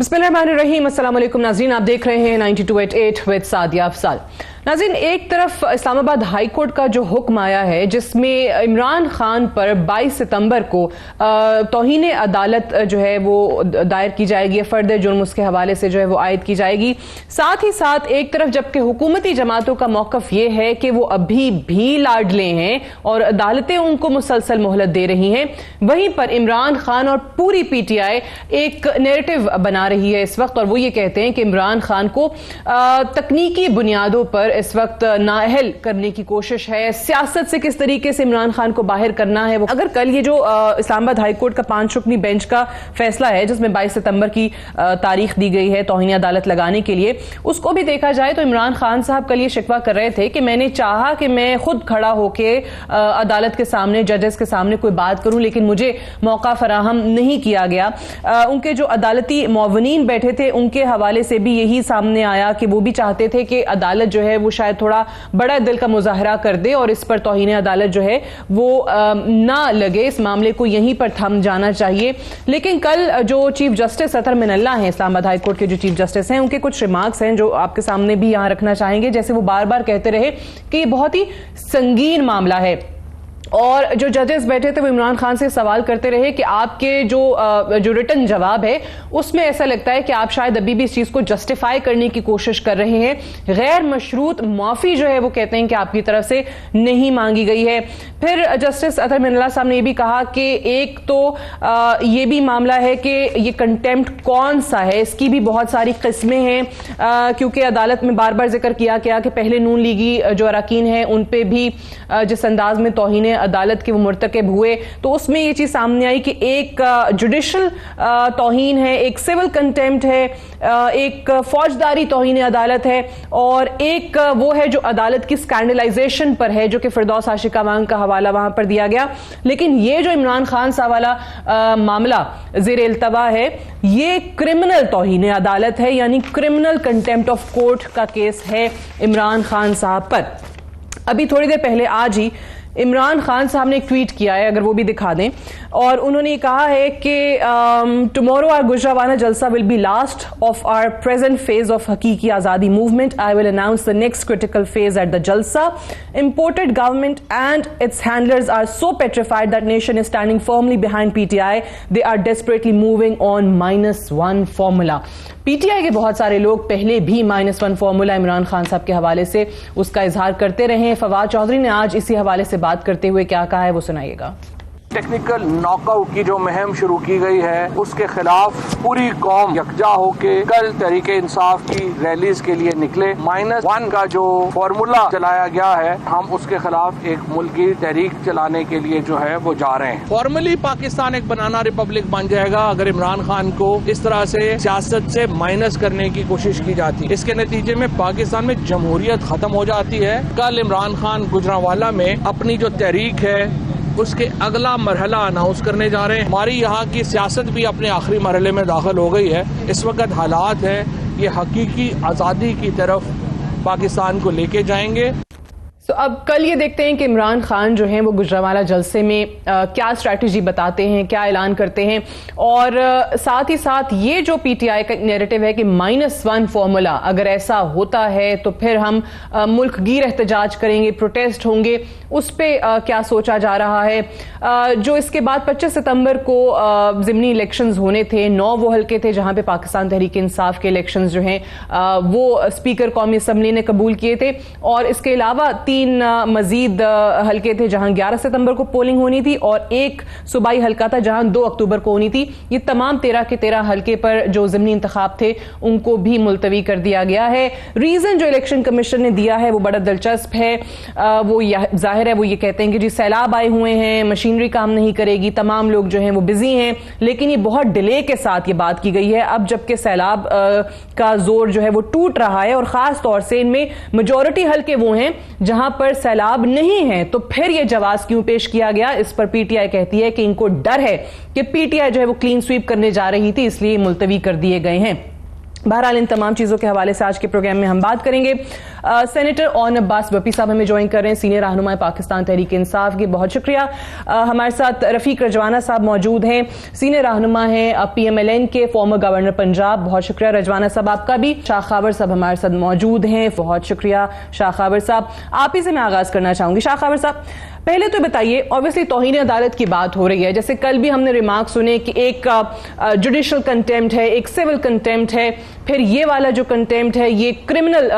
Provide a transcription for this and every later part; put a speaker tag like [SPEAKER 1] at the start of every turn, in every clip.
[SPEAKER 1] बिस्मिल्लाहिर्रहमानिर्रहीम। अस्सलाम वालेकुम नाज़रीन, आप देख रहे हैं 92.8 विद सादिया अफसाल। नाज़रीन, एक तरफ इस्लामाबाद हाई कोर्ट का जो हुक्म आया है जिसमें इमरान खान पर 22 सितंबर को तौहीन अदालत जो है वो दायर की जाएगी, फर्द जुर्म उसके हवाले से जो है वो आयद की जाएगी। साथ ही साथ एक तरफ जबकि हुकूमती जमातों का मौकफ ये है कि वो अभी भी लाडले हैं और अदालतें उनको मुसलसल मोहलत दे रही हैं, वहीं पर इमरान खान और पूरी PTI एक नैरेटिव बना रही है इस वक्त, और वो ये कहते हैं कि इमरान खान को तकनीकी बुनियादों पर इस वक्त नाअहल करने की कोशिश है। सियासत से किस तरीके से इमरान खान को बाहर करना है। अगर कल ये जो इस्लामाबाद हाई कोर्ट का 5 रुकनी बेंच का फैसला है जिसमें 22 सितंबर की तारीख दी गई है तौहीन अदालत लगाने के लिए, उसको भी देखा जाए तो इमरान खान साहब कल ये शिकवा कर रहे थे कि मैंने चाहा कि मैं खुद खड़ा होकर अदालत के सामने, जजेस के सामने कोई बात करूं, लेकिन मुझे मौका फराहम नहीं किया गया। उनके जो अदालती मुअव्विनीन बैठे थे उनके हवाले से भी यही सामने आया कि वो भी चाहते थे कि अदालत जो है वो शायद थोड़ा बड़ा दिल का मुजाहरा कर दे और इस पर तौहीन अदालत जो है वो ना लगे, इस मामले को यहीं पर थम जाना चाहिए। लेकिन कल जो चीफ जस्टिस अतर मिनल्ला हैं, इस्लामाबाद हाई कोर्ट के जो चीफ जस्टिस हैं, उनके कुछ रिमार्क्स हैं जो आपके सामने भी यहां रखना चाहेंगे। जैसे वो बार बार कहते रहे कि ये बहुत ही संगीन मामला है, और जो जजेस बैठे थे वो इमरान खान से सवाल करते रहे कि आपके जो रिटन जवाब है उसमें ऐसा लगता है कि आप शायद अभी भी इस चीज को जस्टिफाई करने की कोशिश कर रहे हैं। गैर मशरूत माफी जो है वो कहते हैं कि आपकी तरफ से नहीं मांगी गई है। फिर जस्टिस अतर मिनल्ला साहब ने यह भी कहा कि एक तो ये भी मामला है कि ये कंटेम्प्ट कौन सा है, इसकी भी बहुत सारी किस्में हैं, क्योंकि अदालत में बार बार जिक्र किया गया कि पहले नून लीगी जो अरकान हैं उन पे भी जिस अंदाज में तौहीन अदालत के वो मुर्तकब हुए, तो उसमें ये चीज सामने आई कि एक जुडिशल तौहीन है, एक सिविल कंटेम्प्ट है, एक फौजदारी तौहीन अदालत है, और एक वो है जो अदालत की स्कैंडलाइजेशन पर है, जो कि फिरदौस आशिका वांग का हवाला वहां पर दिया गया। लेकिन ये जो इमरान खान साहब वाला मामला ज़ेर इल्तवा है, ये क्रिमिनल तौहीन अदालत है, यानी क्रिमिनल कंटेम्प्ट ऑफ कोर्ट का केस है इमरान खान साहब पर। अभी थोड़ी देर पहले आज ही इमरान खान साहब ने एक ट्वीट किया है, अगर वो भी दिखा दें, और उन्होंने कहा है कि tomorrow our Gujranwala jalsa will be last of our present phase of Haqiqi Azadi movement. I will announce the next critical phase at the jalsa. Imported government and its handlers are so petrified that nation is standing firmly behind PTI। They are desperately moving on -1 formula. PTI के बहुत सारे लोग पहले भी -1 formula Imran Khan साहब के हवाले से उसका इजहार करते रहे। फवाद चौधरी ने आज इसी हवाले से बात करते हुए क्या कहा है वो सुनाइएगा।
[SPEAKER 2] टेक्निकल नॉकआउट की जो मुहिम शुरू की गई है उसके खिलाफ पूरी कौम यकजा होके कल तहरीके इंसाफ की रैलीज के लिए निकले। -1 का जो फॉर्मूला चलाया गया है, हम उसके खिलाफ एक मुल्की तहरीक चलाने के लिए जो है वो जा रहे हैं। फॉर्मली पाकिस्तान एक बनाना रिपब्लिक बन जाएगा अगर इमरान खान को इस तरह से सियासत से माइनस करने की कोशिश की जाती है। इसके नतीजे में पाकिस्तान में जमहूरियत खत्म हो जाती है। कल इमरान खान गुजरांवाला में अपनी जो तहरीक है उसके अगला मरहला अनाउंस करने जा रहे हैं। हमारी यहाँ की सियासत भी अपने आखिरी मरहले में दाखिल हो गई है। इस वक्त हालात है ये हकीकी आज़ादी की तरफ पाकिस्तान को लेके जाएंगे।
[SPEAKER 1] तो अब कल ये देखते हैं कि इमरान खान जो हैं वो गुजरांवाला जलसे में क्या स्ट्रैटेजी बताते हैं, क्या ऐलान करते हैं, और साथ ही साथ ये जो PTI का नैरेटिव है कि -1 फॉर्मूला अगर ऐसा होता है तो फिर हम मुल्क गिर एहतजाज करेंगे, प्रोटेस्ट होंगे, उस पर क्या सोचा जा रहा है। जो इसके बाद 25 सितंबर को ज़िमनी इलेक्शंस होने थे, 9 वो हल्के थे जहां पे पाकिस्तान तहरीक इंसाफ के इलेक्शंस जो हैं वो स्पीकर कौमी असम्बली ने कबूल किए थे, और इसके अलावा 3 मजीद हल्के थे जहां 11 सितंबर को पोलिंग होनी थी, और एक सूबाई हल्का था जहां 2 अक्टूबर को होनी थी। ये तमाम 13 के 13 हल्के पर जो ज़िमनी इंतखाब थे उनको भी मुलतवी कर दिया गया है। रीजन जो इलेक्शन कमीशन ने दिया है वो बड़ा दिलचस्प है। वो जाहिर है वो ये कहते हैं कि जी सैलाब आए हुए हैं, मशीनरी काम नहीं करेगी, तमाम लोग जो हैं वो बिजी हैं, लेकिन ये बहुत डिले के साथ ये बात की गई है। अब जबकि सैलाब का जोर जो है वो टूट रहा है, और खास तौर से इनमें मेजॉरिटी हल्के वो हैं जहां पर सैलाब नहीं है, तो फिर यह जवाब क्यों पेश किया गया। इस पर PTI कहती है कि इनको डर है कि PTI जो है वो क्लीन स्वीप करने जा रही थी, इसलिए मुलतवी कर दिए गए हैं। बहरहाल इन तमाम चीजों के हवाले से आज के प्रोग्राम में हम बात करेंगे। सेनेटर ऑन अब्बास बपी साहब हमें ज्वाइन कर रहे हैं, सीनियर रहनुमा पाकिस्तान तहरीक इंसाफ की। बहुत शुक्रिया। हमारे साथ रफीक रजवाना साहब मौजूद हैं, सीनियर रहनुमा हैं PMLN के, फॉर्मर गवर्नर पंजाब। बहुत शुक्रिया रजवाना साहब आपका भी। शाह खाबर साहब हमारे साथ मौजूद हैं। बहुत शुक्रिया शाह खाबर साहब। आप ही से मैं आगाज करना चाहूंगी। शाह खाबर साहब, पहले तो बताइए, ऑब्वियसली तौहीन अदालत की बात हो रही है, जैसे कल भी हमने रिमार्क सुने कि एक जुडिशल कंटेम्प्ट है, एक सिविल कंटेम्प्ट है, फिर ये वाला जो कंटेम्प्ट है ये क्रिमिनल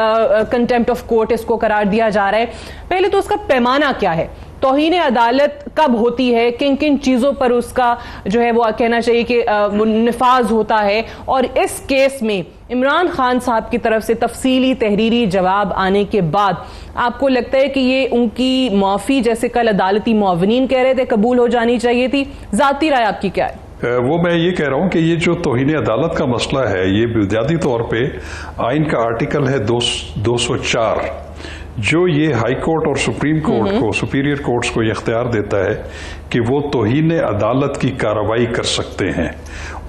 [SPEAKER 1] कंटेम्प्ट ऑफ कोर्ट इसको करार दिया जा रहा है। पहले तो उसका पैमाना क्या है, तौहीन अदालत कब होती है, किन किन चीजों पर उसका जो है वो कहना चाहिए कि निफाज होता है, और इस केस में इमरान खान साहब की तरफ से तफसीली तहरीरी जवाब आने के बाद आपको लगता है कि ये उनकी माफी, जैसे कल अदालती मुआवनीन कह रहे थे, कबूल हो जानी चाहिए थी? जाती राय आपकी क्या है?
[SPEAKER 3] वो मैं ये कह रहा हूं कि ये जो तौहीन अदालत का मसला है, ये बुनियादी तौर पे आइन का आर्टिकल है 204, जो ये हाई कोर्ट और सुप्रीम कोर्ट को, सुपीरियर कोर्ट्स को ये इख्तियार देता है कि वो तौहीन अदालत की कार्रवाई कर सकते हैं,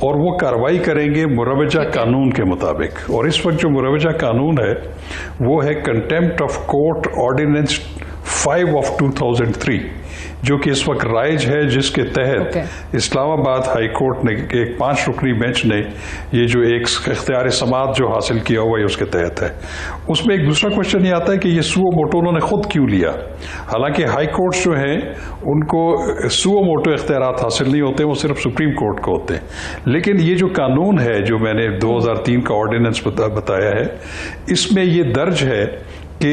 [SPEAKER 3] और वो कार्रवाई करेंगे मुरवजा कानून के मुताबिक। और इस वक्त जो मुरवजा कानून है वो है contempt of court ordinance 5 of 2003, जो कि इस वक्त राइज है, जिसके तहत इस्लामाबाद हाई कोर्ट ने एक 5 रुकनी बेंच ने ये जो एक इख्तियार समात जो हासिल किया हुआ है उसके तहत है। उसमें एक दूसरा क्वेश्चन ये आता है कि ये सुओ मोटो उन्होंने खुद क्यों लिया? हालांकि हाई कोर्ट्स जो हैं उनको सुओ मोटो इख्तियारात हासिल नहीं होते, वो सिर्फ सुप्रीम कोर्ट को होते हैं। लेकिन ये जो कानून है जो मैंने 2003 का ऑर्डिनेंस बताया है, इसमें ये दर्ज है कि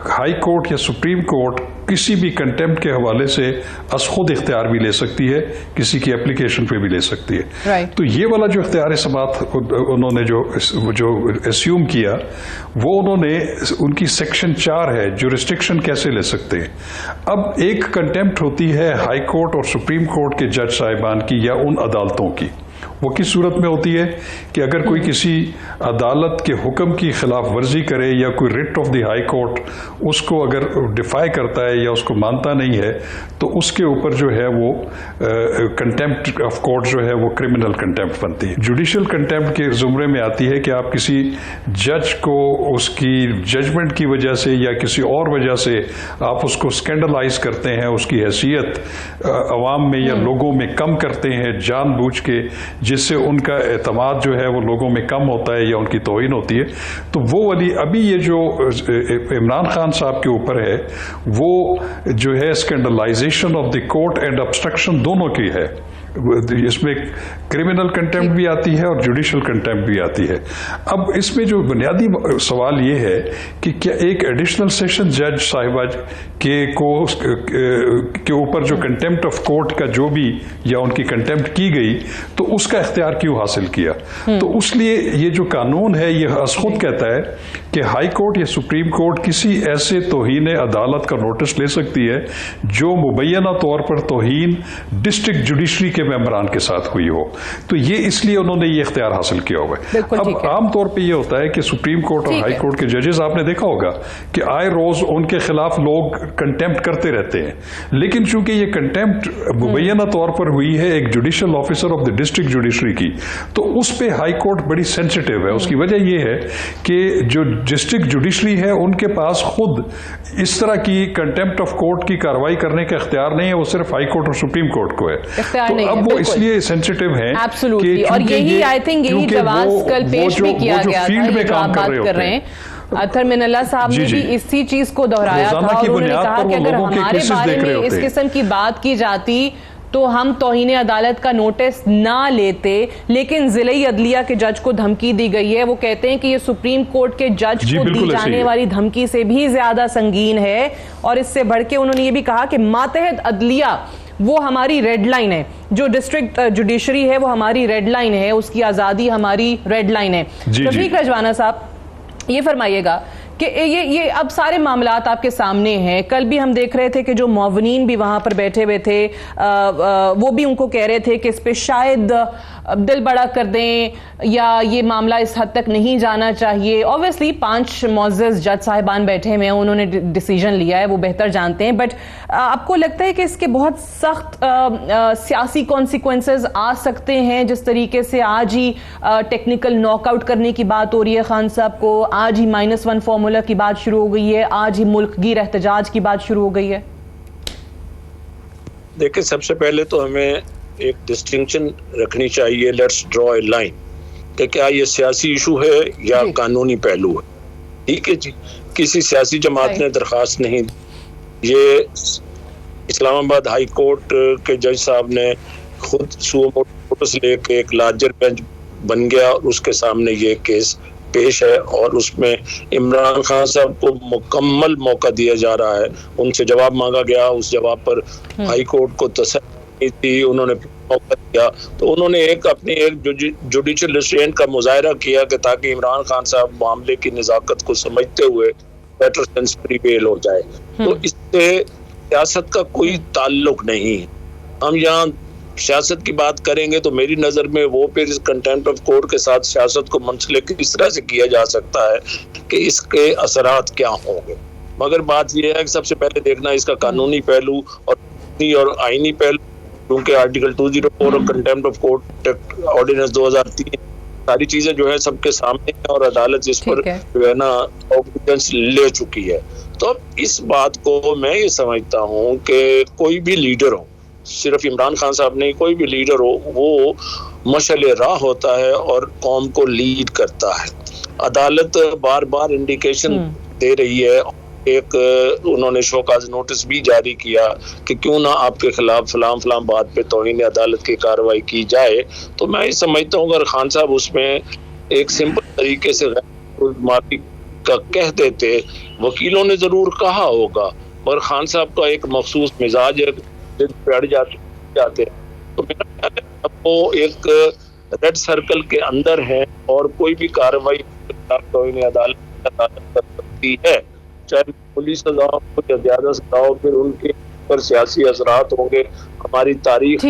[SPEAKER 3] हाई कोर्ट या सुप्रीम कोर्ट किसी भी कंटेम्प्ट के हवाले से अस खुद इख्तियार भी ले सकती है, किसी की एप्लीकेशन पे भी ले सकती है। तो ये वाला जो इख्तियार समात उन्होंने जो एस्यूम किया, वो उन्होंने, उनकी सेक्शन 4 है, जुरिस्डिक्शन कैसे ले सकते हैं। अब एक कंटेम्प्ट होती है हाई कोर्ट और सुप्रीम कोर्ट के जज साहिबान की या उन अदालतों की। वो किस सूरत में होती है कि अगर कोई किसी अदालत के हुक्म की खिलाफ वर्जी करे या कोई writ of the high court उसको अगर डिफाई करता है या उसको मानता नहीं है, तो उसके ऊपर जो है वो कंटेम्प्ट ऑफ कोर्ट जो है वो क्रिमिनल कंटेम्प्ट बनती है। जुडिशियल कंटेम्प्ट के जुमरे में आती है कि आप किसी जज को उसकी जजमेंट की वजह से या किसी और वजह से आप उसको स्कैंडलाइज करते हैं, उसकी हैसियत अवाम में या लोगों में कम करते हैं जानबूझ के, जिससे उनका एतमाद जो है वो लोगों में कम होता है या उनकी तौहीन होती है। तो वो वाली अभी ये जो इमरान खान साहब के ऊपर है, वो जो है scandalization of the court and obstruction दोनों की है। इसमें क्रिमिनल कंटेम्प्ट भी आती है और जुडिशियल कंटेम्प्ट भी आती है। अब इसमें जो बुनियादी सवाल ये है कि क्या एक एडिशनल सेशन जज साहिबा के ऊपर जो कंटेम्प्ट ऑफ कोर्ट का जो भी या उनकी कंटेम्प्ट की गई, तो उसका इख्तियार क्यों हासिल किया? तो उसलिए ये जो कानून है ये खुद कहता है कि हाई कोर्ट या सुप्रीम कोर्ट किसी ऐसे तौहीन अदालत का नोटिस ले सकती है जो मुबैना तौर पर तौहीन डिस्ट्रिक्ट जुडिशरी के मेंबरान के साथ हुई हो। तो ये इसलिए उन्होंने ये इख्तियार हासिल किया हुआ है। अब आमतौर पर यह होता है कि सुप्रीम कोर्ट और हाई कोर्ट के जजेस, आपने देखा होगा कि आए रोज उनके खिलाफ लोग कंटेम्प्ट करते रहते हैं, लेकिन चूंकि ये कंटेम्प्ट मुबैना तौर पर हुई है एक judicial officer of the district judiciary की, तो उस पे हाई कोर्ट बड़ी सेंसिटिव है। उसकी वजह यह है कि जो डिस्ट्रिक्ट जुडिशरी है उनके पास खुद इस तरह की कंटेम्प्ट ऑफ कोर्ट की कार्रवाई करने का इख्तियार नहीं है, वो सिर्फ हाई कोर्ट और सुप्रीम कोर्ट को है। तो अब वो इसलिए सेंसिटिव है
[SPEAKER 1] कि और यही आई थिंक यही जवाब कल पेश भी किया गया था,
[SPEAKER 3] में काम कर रहे हैं।
[SPEAKER 1] अतर मिनल्ला साहब ने भी इसी चीज को दोहराया था और उन्होंने कहा कि अगर हमारे बारे में इस किस्म की बात की जाती तो हम तौहीन अदालत का नोटिस ना लेते, लेकिन जिले अदलिया के जज को धमकी दी गई है। वो कहते हैं कि ये सुप्रीम कोर्ट के जज को दी जाने वाली धमकी से भी ज्यादा संगीन है, और इससे बढ़ के उन्होंने ये भी कहा कि मातहत अदलिया वो हमारी रेड लाइन है, जो डिस्ट्रिक्ट जुडिशरी है वो हमारी रेड लाइन है, उसकी आजादी हमारी रेड लाइन है। रफीक रजवाना साहब, ये फरमाइएगा कि ये अब सारे मामलात आपके सामने हैं। कल भी हम देख रहे थे कि जो मुआवनीन भी वहां पर बैठे हुए थे वो भी उनको कह रहे थे कि इस पे शायद दिल बड़ा कर दें या ये मामला इस हद तक नहीं जाना चाहिए। ऑब्वियसली 5 मुअज़्ज़ज़ जज साहिबान बैठे हुए हैं, उन्होंने डिसीजन लिया है, वो बेहतर जानते हैं, बट आपको लगता है कि इसके बहुत सख्त सियासी कॉन्सिक्वेंसेस आ सकते हैं? जिस तरीके से आज ही टेक्निकल नॉकआउट करने की बात हो रही है खान साहब को, आज ही -1 फॉर्मूला मुल्क की बात शुरू हो गई है, आज ही मुल्क गिर एहतजाज की बात शुरू हो गई है?
[SPEAKER 4] देखिए, सबसे पहले तो हमें एक डिस्टिंक्शन रखनी चाहिए, लेट्स ड्रॉ ए लाइन, कि क्या ये सियासी इशू है या कानूनी पहलू है। ठीक है जी, किसी सियासी जमात ने दरखास्त नहीं, ये इस्लामाबाद हाई कोर्ट के जज साहब ने खुद नोटिस लेके एक लार्जर बेंच बन गया और उसके सामने ये केस पेश है और उसमें इमरान खान साहब को मुकम्मल मौका दिया जा रहा है। उनसे जवाब मांगा गया, उस जवाब पर हाई कोर्ट को तसल्ली थी, उन्होंने मौका दिया, तो उन्होंने अपनी एक जुडिशियल रिस्ट्रेंट का मुजाहरा किया कि ताकि इमरान खान साहब मामले की नज़ाकत को समझते हुए बेटर सेंस प्रिवेल हो जाए। तो इससे सियासत का कोई ताल्लुक नहीं है। हम यहाँ सियासत की बात करेंगे तो मेरी नजर में वो फिर इस कंटेम्प्ट ऑफ कोर्ट के साथ सियासत को मुंसलिक इस तरह से किया जा सकता है कि इसके असरात क्या होंगे। मगर बात यह है कि सबसे पहले देखना इसका कानूनी पहलू और आईनी पहलू, क्योंकि आर्टिकल 204 और कंटेम्प्ट ऑफ कोर्ट ऑर्डिनेंस 2003 सारी चीजें जो है सबके सामने है और अदालत इस पर जो है ना ऑब्जेक्शंस ले चुकी है। तो इस बात को मैं ये समझता हूँ कि कोई भी लीडर हो, सिर्फ इमरान खान साहब नहीं, कोई भी लीडर हो, वो मशअल राह होता है और कौम को लीड करता है। अदालत बार बार इंडिकेशन दे रही है, एक उन्होंने शोकाज नोटिस भी जारी किया कि क्यों ना आपके खिलाफ फलां बात पे तौहीन अदालत की कार्रवाई की जाए। तो मैं ये समझता हूँ अगर खान साहब उसमें एक सिंपल तरीके से माफी का कह देते, वकीलों ने जरूर कहा होगा, मगर खान साहब का एक मखसूस मिजाज है, बैठ जाते तो मेरा ख्याल है वो एक रेड सर्कल के अंदर है और कोई भी कार्रवाई अदालत कर सकती है, चाहे पुलिस सजा हो या ज्यादा सजा हो, फिर उनके पर सियासी असरात होंगे। हमारी तारीख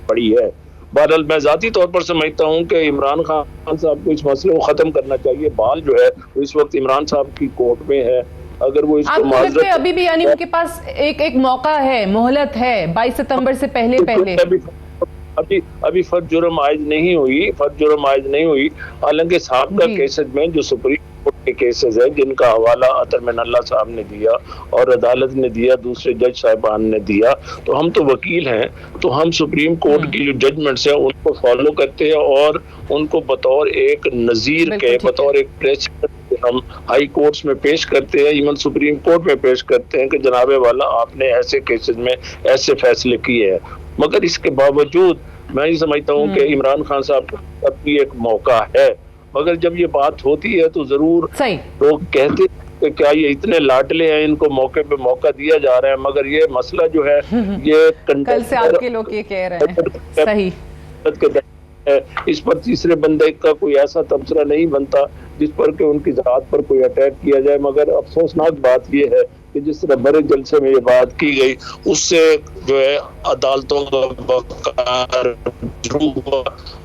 [SPEAKER 4] बड़ी है। बहरहाल मैं जाती तौर पर समझता हूँ कि इमरान खान साहब को इस मसले को खत्म करना चाहिए। बाल जो है वो इस वक्त इमरान साहब की कोर्ट में है, अगर वो इसको
[SPEAKER 1] माजरत अभी भी यानी उनके पास एक मौका है, मोहलत है 22 सितंबर से पहले
[SPEAKER 4] अभी फर्ज जुर्म आयज नहीं हुई। हालांकि साहब का केसेस में जो सुप्रीम कोर्ट के केसेस है जिनका हवाला अतर मिनल्ला साहब ने दिया और अदालत ने दिया, दूसरे जज साहिबान ने दिया, तो हम तो वकील हैं, तो हम सुप्रीम कोर्ट की जो जजमेंट्स है उनको फॉलो करते हैं और उनको बतौर एक नजीर के, बतौर एक प्रेसिडेंट हम हाई कोर्ट्स में पेश करते हैं, इवन सुप्रीम कोर्ट में पेश करते हैं कि जनाबे वाला आपने ऐसे केसेस में ऐसे फैसले किए हैं। मगर इसके बावजूद मैं ये समझता हूँ कि इमरान खान साहब का भी एक मौका है। मगर जब ये बात होती है तो जरूर लोग कहते हैं कि क्या ये इतने लाडले हैं, इनको मौके पे मौका दिया जा रहा है, मगर ये मसला जो है ये
[SPEAKER 1] कल से आपके लोग ये कह रहे हैं सही
[SPEAKER 4] इस पर तीसरे बंदे का कोई ऐसा तबसरा नहीं बनता जिस पर कि उनकी जात पर कोई अटैक किया जाए। मगर अफसोसनाक बात यह है कि जिस तरह बड़े जलसे में ये बात की गई उससे जो है अदालतों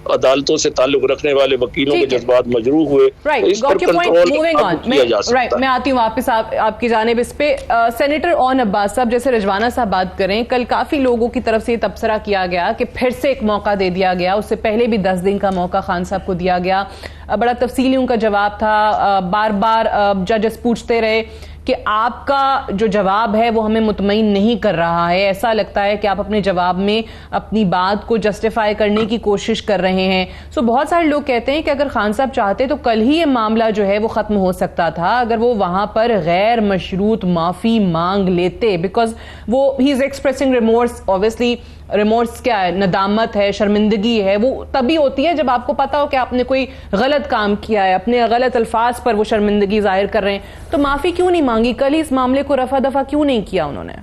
[SPEAKER 4] अदालतों से ताल्लुक रखने वाले वकीलों के जज्बात मजरूह हुए। इस पर कंट्रोल किया जा सकता है।
[SPEAKER 1] मैं आती हूँ वापस आपकी जानिब इस पे। सेनेटर ओन अब्बास साहब जैसे रिजवाना साहब बात करें, कल काफी लोगों की तरफ से ये तबसरा किया गया कि फिर से एक मौका दे दिया गया, उससे पहले भी 10 दिन का मौका खान साहब को दिया गया, बड़ा तफसीली उनका जवाब था, बार बार जजेस पूछते रहे कि आपका जो जवाब है वो हमें मुतमईन नहीं कर रहा है, ऐसा लगता है कि आप अपने जवाब में अपनी बात को जस्टिफाई करने की कोशिश कर रहे हैं। सो बहुत सारे लोग कहते हैं कि अगर खान साहब चाहते तो कल ही ये मामला जो है वो खत्म हो सकता था अगर वो वहां पर गैर मशरूत माफी मांग लेते, बिकॉज वो he is expressing remorse. Obviously remorse क्या है, नदामत है, शर्मिंदगी है, वो तभी होती है जब आपको पता हो कि आपने कोई गलत काम किया है, अपने गलत अल्फाज पर वो शर्मिंदगी जाहिर कर रहे हैं। तो माफी क्यों नहीं मांगी, कल ही इस मामले को रफा दफा क्यों नहीं किया उन्होंने?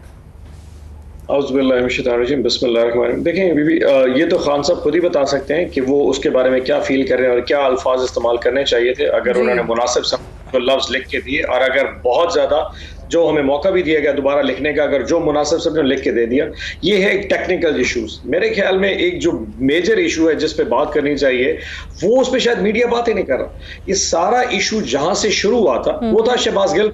[SPEAKER 5] देखें बीबी, ये तो खान साहब खुद ही बता सकते हैं कि वो उसके बारे में क्या फील कर रहे हैं और क्या अल्फाज इस्तेमाल करने चाहिए थे। अगर उन्होंने मुनासिब लफ्ज लिख के दिए और अगर बहुत ज्यादा जो हमें मौका भी दिया गया दोबारा लिखने का, अगर जो मुनासिब सब ने लिख के दे दिया, ये है एक टेक्निकल इश्यूज। मेरे ख्याल में एक जो मेजर इशू है जिस पे बात करनी चाहिए वो उस पर शायद मीडिया बात ही नहीं कर रहा। ये सारा इशू जहां से शुरू हुआ था वो था शहबाज गिल।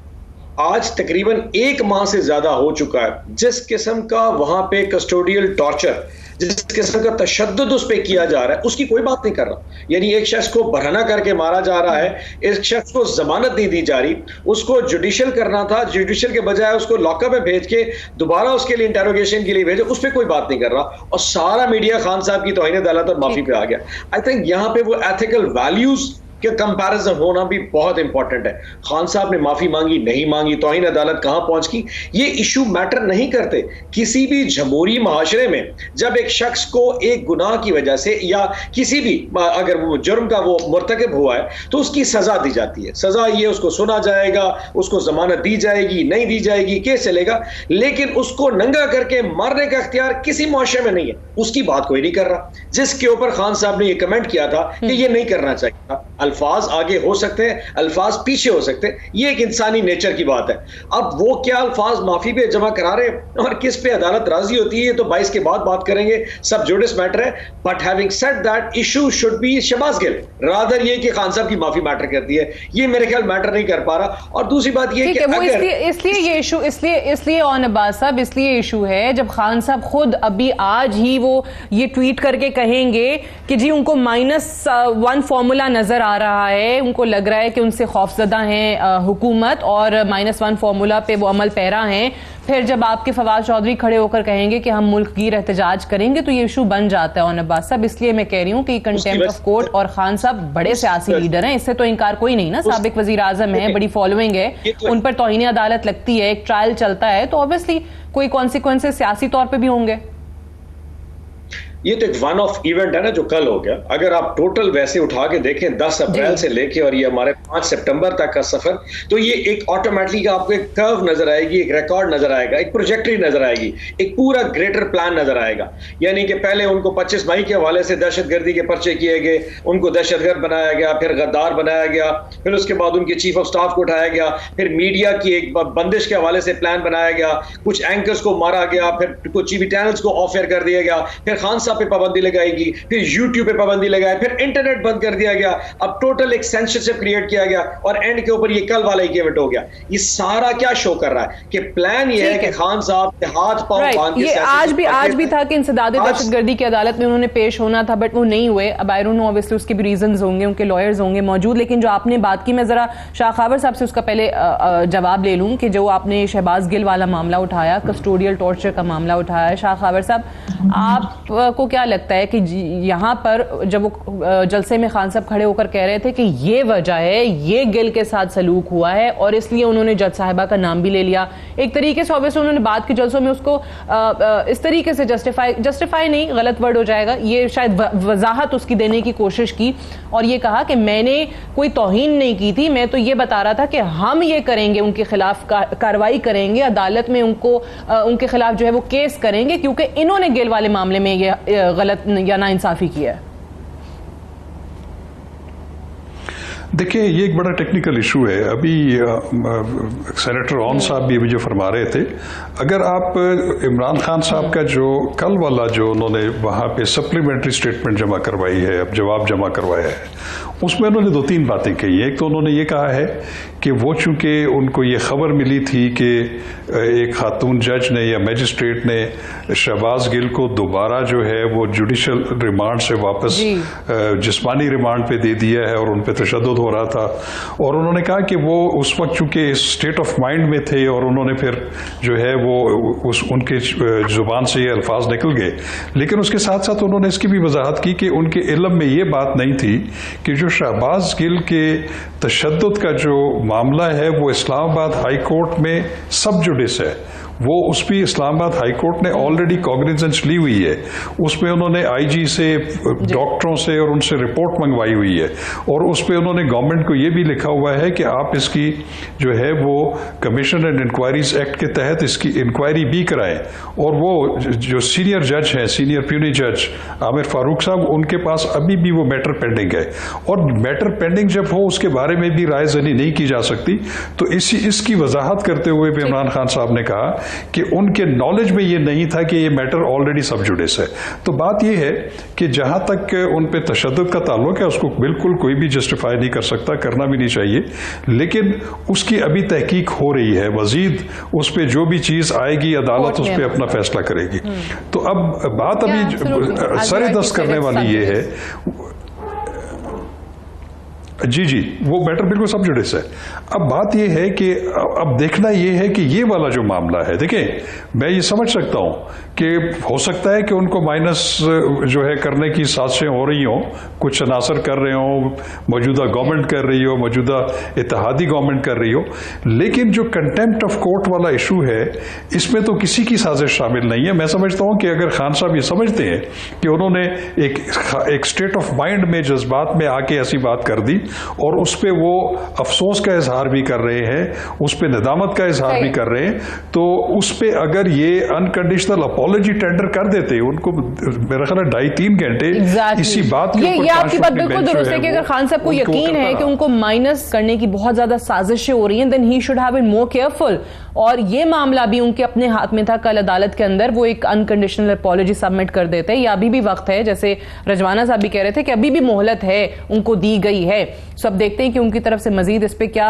[SPEAKER 5] आज तकरीबन 1 माह से ज्यादा हो चुका है जिस किस्म का वहां पे कस्टोडियल टॉर्चर जिस किस्म का तशद्दुद उस पर किया जा रहा है उसकी कोई बात नहीं कर रहा। यानी एक शख्स को बरहना करके मारा जा रहा है, एक शख्स को जमानत नहीं दी जा रही, उसको जुडिशियल करना था, जुडिशियल के बजाय उसको लॉकअप में भेज के दोबारा उसके लिए इंटेरोगेशन के लिए भेजे, उस पर कोई बात नहीं कर रहा और सारा मीडिया खान साहब की तौहीन अदालत और माफी पे आ गया। आई थिंक यहां पे वो एथिकल वैल्यूज के कंपैरिजन होना भी बहुत इंपॉर्टेंट है। खान साहब ने माफी मांगी, नहीं मांगी, तौहीन अदालत कहां पहुंच गई, ये इशू मैटर नहीं करते। किसी भी जमहूरी माशरे में जब एक शख्स को एक गुनाह की वजह से या किसी भी अगर वो जुर्म का वो मुर्तकिब हुआ है तो उसकी सजा दी जाती है। सजा ये उसको सुना जाएगा, उसको जमानत दी जाएगी, नहीं दी जाएगी, केस चलेगा, लेकिन उसको नंगा करके मारने का इख्तियार किसी मुआशरे में नहीं है। उसकी बात कोई नहीं कर रहा। जिसके ऊपर खान साहब ने ये कमेंट किया था कि ये नहीं करना चाहिए था। अल्फाज आगे हो सकते हैं, अल्फाज पीछे हो सकते हैं, ये एक इंसानी नेचर की बात है। अब वो क्या अल्फाज माफी पे जमा करा रहे हैं और किस पे अदालत राजी होती है तो 22 के बाद बात करेंगे, सब जुडिस मैटर है। But having said that, issue should be Shahbaz Gill rather ये कि खान साहब की माफी मैटर करती है, ये मेरे ख्याल मैटर नहीं कर पा रहा। और दूसरी बात ये कि
[SPEAKER 1] वो इसलिए ये इशू इसलिए ऑन अब्बास साहब इसलिए इशू है जब खान साहब खुद अभी आज ही वो ये ट्वीट करके कहेंगे कि जी उनको -1 फॉर्मूला नजर आ रहा है, उनको लग रहा है कि उनसे खौफजदा है हुकूमत और -1 फॉर्मूला पे वो अमल पैरा हैं। फिर जब आपके फवाद चौधरी खड़े होकर कहेंगे कि हम मुल्क गिर एहतजाज करेंगे तो ये इशू बन जाता है। और अब्बास साहब इसलिए मैं कह रही हूँ कि कंटेम्प्ट ऑफ कोर्ट, और खान साहब बड़े सियासी लीडर हैं, इससे तो इनकार कोई नहीं ना, साबिक वजीर आजम है, बड़ी फॉलोइंग है, उन पर तौहीन अदालत लगती है, एक ट्रायल चलता है, तो ऑब्वियसली कोई कॉन्सिक्वेंसेस सियासी तौर पर भी होंगे।
[SPEAKER 5] ये तो एक वन ऑफ इवेंट है ना जो कल हो गया। अगर आप टोटल वैसे उठा के देखें 10 अप्रैल से लेके और ये हमारे 5 सितंबर तक का सफर, तो ये एक ऑटोमेटिकली आपको एक कर्व नजर आएगी, एक रिकॉर्ड नजर आएगा, एक प्रोजेक्टरी नजर आएगी, एक पूरा ग्रेटर प्लान नजर आएगा। यानी कि पहले उनको 25 मई के हवाले से दहशतगर्दी के पर्चे किए गए, उनको दहशतगर्द बनाया गया, फिर गद्दार बनाया गया, फिर उसके बाद उनके चीफ ऑफ स्टाफ को उठाया गया, फिर मीडिया की एक बंदिश के हवाले से प्लान बनाया गया, कुछ एंकर्स को मारा गया, फिर कुछ टीवी चैनल्स को ऑफ एयर कर दिया गया, फिर खान साहब पे पाबंदी लगाएगी, फिर यूट्यूब पे पाबंदी लगाए, फिर इंटरनेट बंद कर दिया गया। अब टोटल एक सेंसरशिप क्रिएट किया गया और एंड के ऊपर ये कल वाला इवेंट हो गया। ये सारा क्या शो कर रहा है कि प्लान ये है कि खान साहब के हाथ पांव बांध के,
[SPEAKER 1] ये आज भी था कि इंसदादे दहशतगर्दी की अदालत में उन्होंने पेश होना था, बट वो नहीं हुए। अब आई डोंट नो, ऑब्वियसली उसके भी रीजंस होंगे, उनके लॉयर्स होंगे मौजूद। लेकिन जो आपने बात की, मैं जरा शाह खावर साहब से उसका पहले जवाब ले लूं कि जो आपने शहबाज गिल वाला मामला उठाया, कस्टोडियल टॉर्चर का मामला उठाया, शाह खावर साहब आपको क्या लगता है कि यहाँ पर जब वो जलसे में खान साहब खड़े होकर कह रहे थे कि ये वजह है, ये गिल के साथ सलूक हुआ है और इसलिए उन्होंने जज साहिबा का नाम भी ले लिया, एक तरीके से ऑब्वियसली उन्होंने बाद के जलसों में उसको इस तरीके से जस्टिफाई नहीं, गलत वर्ड हो जाएगा, ये शायद वजाहत उसकी देने की कोशिश की और ये कहा कि मैंने कोई तौहीन नहीं की थी, मैं तो ये बता रहा था कि हम ये करेंगे, उनके खिलाफ कार्रवाई करेंगे, अदालत में उनके खिलाफ जो है वो केस करेंगे क्योंकि इन्होंने गिल वाले मामले में ये गलत या नाइंसाफी किया है।
[SPEAKER 3] देखिए, ये एक बड़ा टेक्निकल इशू है। अभी सेनेटर ऑन साहब भी अभी जो फरमा रहे थे, अगर आप इमरान खान साहब का जो कल वाला जो उन्होंने वहाँ पे सप्लीमेंट्री स्टेटमेंट जमा करवाई है, अब जवाब जमा करवाया है, उसमें उन्होंने 2-3 बातें कही है। एक तो उन्होंने ये कहा है कि वो चूंकि उनको ये खबर मिली थी कि एक खातून जज ने या मैजिस्ट्रेट ने शहबाज गिल को दोबारा जो है वो जुडिशल रिमांड से वापस जिस्मानी रिमांड पे दे दिया है और उन पे तशद्दुद हो रहा था, और उन्होंने कहा कि वो उस वक्त चूंकि स्टेट ऑफ माइंड में थे और उन्होंने फिर जो है वो उनके जुबान से ये अल्फाज निकल गए। लेकिन उसके साथ साथ उन्होंने इसकी भी वजाहत की कि उनके इल्म में ये बात नहीं थी कि जो शहबाज गिल के तशद्दुद का जो मामला है वो इस्लामाबाद हाई कोर्ट में सब जुडिस है, वो उस पर इस्लामाबाद हाई कोर्ट ने ऑलरेडी कॉग्निजेंस ली हुई है। उसमें उन्होंने आईजी से, डॉक्टरों से और उनसे रिपोर्ट मंगवाई हुई है और उस पर उन्होंने गवर्नमेंट को ये भी लिखा हुआ है कि आप इसकी जो है वो कमीशन एंड इंक्वायरीज एक्ट के तहत इसकी इंक्वायरी भी कराएं। और वो जो सीनियर जज हैं, सीनियर प्यूनी जज आमिर फारूक साहब, उनके पास अभी भी वो मैटर पेंडिंग है और मैटर पेंडिंग जब हो उसके बारे में भी राय जनी नहीं की जा सकती। तो इसकी वजाहत करते हुए भी इमरान खान साहब ने कहा कि उनके नॉलेज में ये नहीं था कि ये मैटर ऑलरेडी सब जुडिस है। तो बात ये है कि जहां तक उन पे तशद्दुद का ताल्लुक है उसको बिल्कुल कोई भी जस्टिफाई नहीं कर सकता, करना भी नहीं चाहिए, लेकिन उसकी अभी तहकीक हो रही है। मजीद उस पर जो भी चीज आएगी अदालत उस पर अपना फैसला करेगी। तो अब बात अभी सरे दस्त करने वाली ये है, जी वो मैटर बिल्कुल सब जुडिस है। अब बात यह है कि अब देखना यह है कि ये वाला जो मामला है, देखिए मैं ये समझ सकता हूं कि हो सकता है कि उनको माइनस जो है करने की साजिशें हो रही हों, कुछ अनासर कर रहे हों, मौजूदा गवर्नमेंट कर रही हो, मौजूदा इत्तेहादी गवर्नमेंट कर रही हो, लेकिन जो कंटेम्प्ट ऑफ कोर्ट वाला इशू है इसमें तो किसी की साजिश शामिल नहीं है। मैं समझता हूं कि अगर खान साहब ये समझते हैं कि उन्होंने एक स्टेट ऑफ माइंड में, जज्बात में आके ऐसी बात कर दी और उस पर वो अफसोस का इजहार भी कर रहे हैं, उस पर नदामत का इजहार भी कर रहे हैं, तो उस पर अगर ये अनकंडीशनल अपॉलॉजी टेंडर कर देते, उनको मेरा ख्याल है 2.5-3 घंटे इसी बात के ऊपर,
[SPEAKER 1] ये आपकी बात बिल्कुल दुरुस्त है कि अगर खान साहब को यकीन है कि उनको माइनस करने की बहुत ज्यादा साजिशें हो रही हैं, then he should have been more careful. और ये मामला भी उनके अपने हाथ में था, कल अदालत के अंदर वो एक अनकंडीशनल अपॉलॉजी सबमिट कर देते। या अभी भी वक्त है, जैसे रजवाना साहब भी कह रहे थे कि अभी भी मोहलत है, उनको दी गई है। सो अब देखते हैं कि उनकी तरफ से मजीद इस पे क्या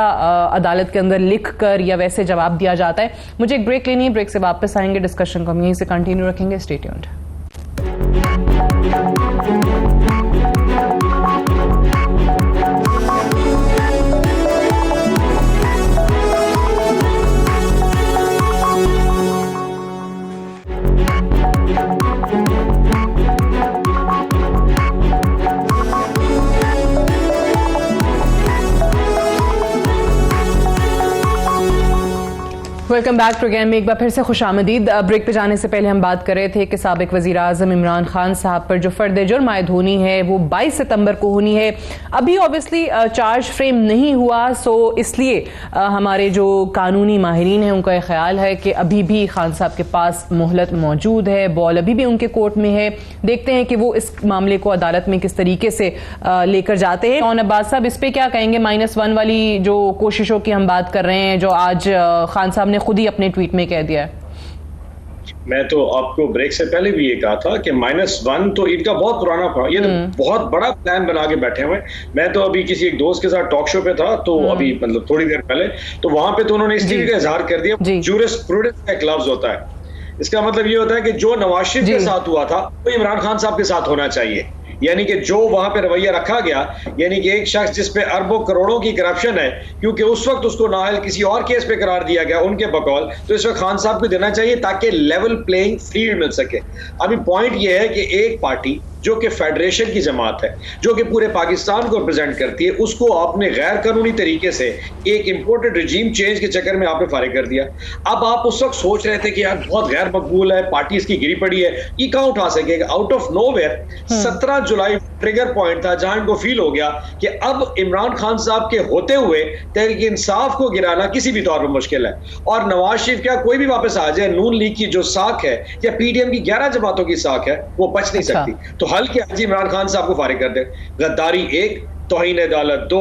[SPEAKER 1] अदालत के अंदर लिख कर या वैसे जवाब दिया जाता है। मुझे एक ब्रेक लेनी है, ब्रेक से वापस आएंगे, डिस्कशन को हम यहीं से कंटिन्यू रखेंगे। Stay tuned. Welcome back program में एक बार फिर से खुशामदीद। ब्रेक पे जाने से पहले हम बात कर रहे थे कि साबिक वजीर आजम इमरान खान साहब पर जो फर्द जुर्म आयद होनी है वो 22 सितंबर को होनी है। अभी ऑब्वियसली चार्ज फ्रेम नहीं हुआ, सो इसलिए हमारे जो कानूनी माहिरीन हैं उनका ख्याल है कि अभी भी खान साहब के पास मोहलत मौजूद है, बॉल अभी भी उनके कोर्ट में है। देखते हैं कि वो इस मामले को अदालत में किस तरीके से लेकर जाते हैं। कौन अब्बास साहब इस पर क्या कहेंगे? -1 वाली जो कोशिशों की हम बात कर रहे हैं, जो आज खान साहब ने खुद ही अपने ट्वीट में कह दिया है।
[SPEAKER 5] मैं तो आपको ब्रेक से पहले भी ये कहा था कि -1 तो इनका बहुत पुराना, ये तो बहुत बड़ा प्लान बना के बैठे हुए। मैं तो अभी किसी एक दोस्त के साथ टॉक शो पे था, तो अभी मतलब थोड़ी देर पहले, तो वहां पे तो उन्होंने इस चीज का इजहार कर दिया, जूरिस्प्रूडेंस का एक लफ्ज होता है। इसका मतलब ये होता है कि जो नवाज शरीफ के साथ हुआ था वो इमरान खान साहब के साथ होना चाहिए। यानी कि जो वहां पे रवैया रखा गया, यानी कि एक शख्स जिस पे अरबों करोड़ों की करप्शन है, क्योंकि उस वक्त उसको नाअहल किसी और केस पे करार दिया गया उनके बकौल, तो इस वक्त खान साहब को देना चाहिए ताकि लेवल प्लेइंग फील्ड मिल सके। अभी पॉइंट ये है कि एक पार्टी जो कि फेडरेशन की जमात है, जो कि पूरे पाकिस्तान को रिप्रेजेंट करती है, उसको आपने गैर कानूनी तरीके से एक इंपोर्टेड रिजीम चेंज के चक्कर में आपने फारिग कर दिया। अब आप उस वक्त सोच रहे थे कि यार बहुत गैर मकबूल है, पार्टी इसकी गिरी पड़ी है, ये कहां उठा सकेगा? Out of nowhere 17 July trigger point था जहां इनको फील हो गया कि अब इमरान खान साहब के होते हुए तहरीक इंसाफ को गिराना किसी भी तौर पर मुश्किल है। और नवाज शरीफ क्या कोई भी वापस आ जाए, नून लीग की जो साख है या पीडीएम की 11 जमातों की साख है वो बच नहीं सकती। तो हल क्या है? इमरान खान साहब को फारिग कर दे। गद्दारी 1, तौहीन अदालत 2,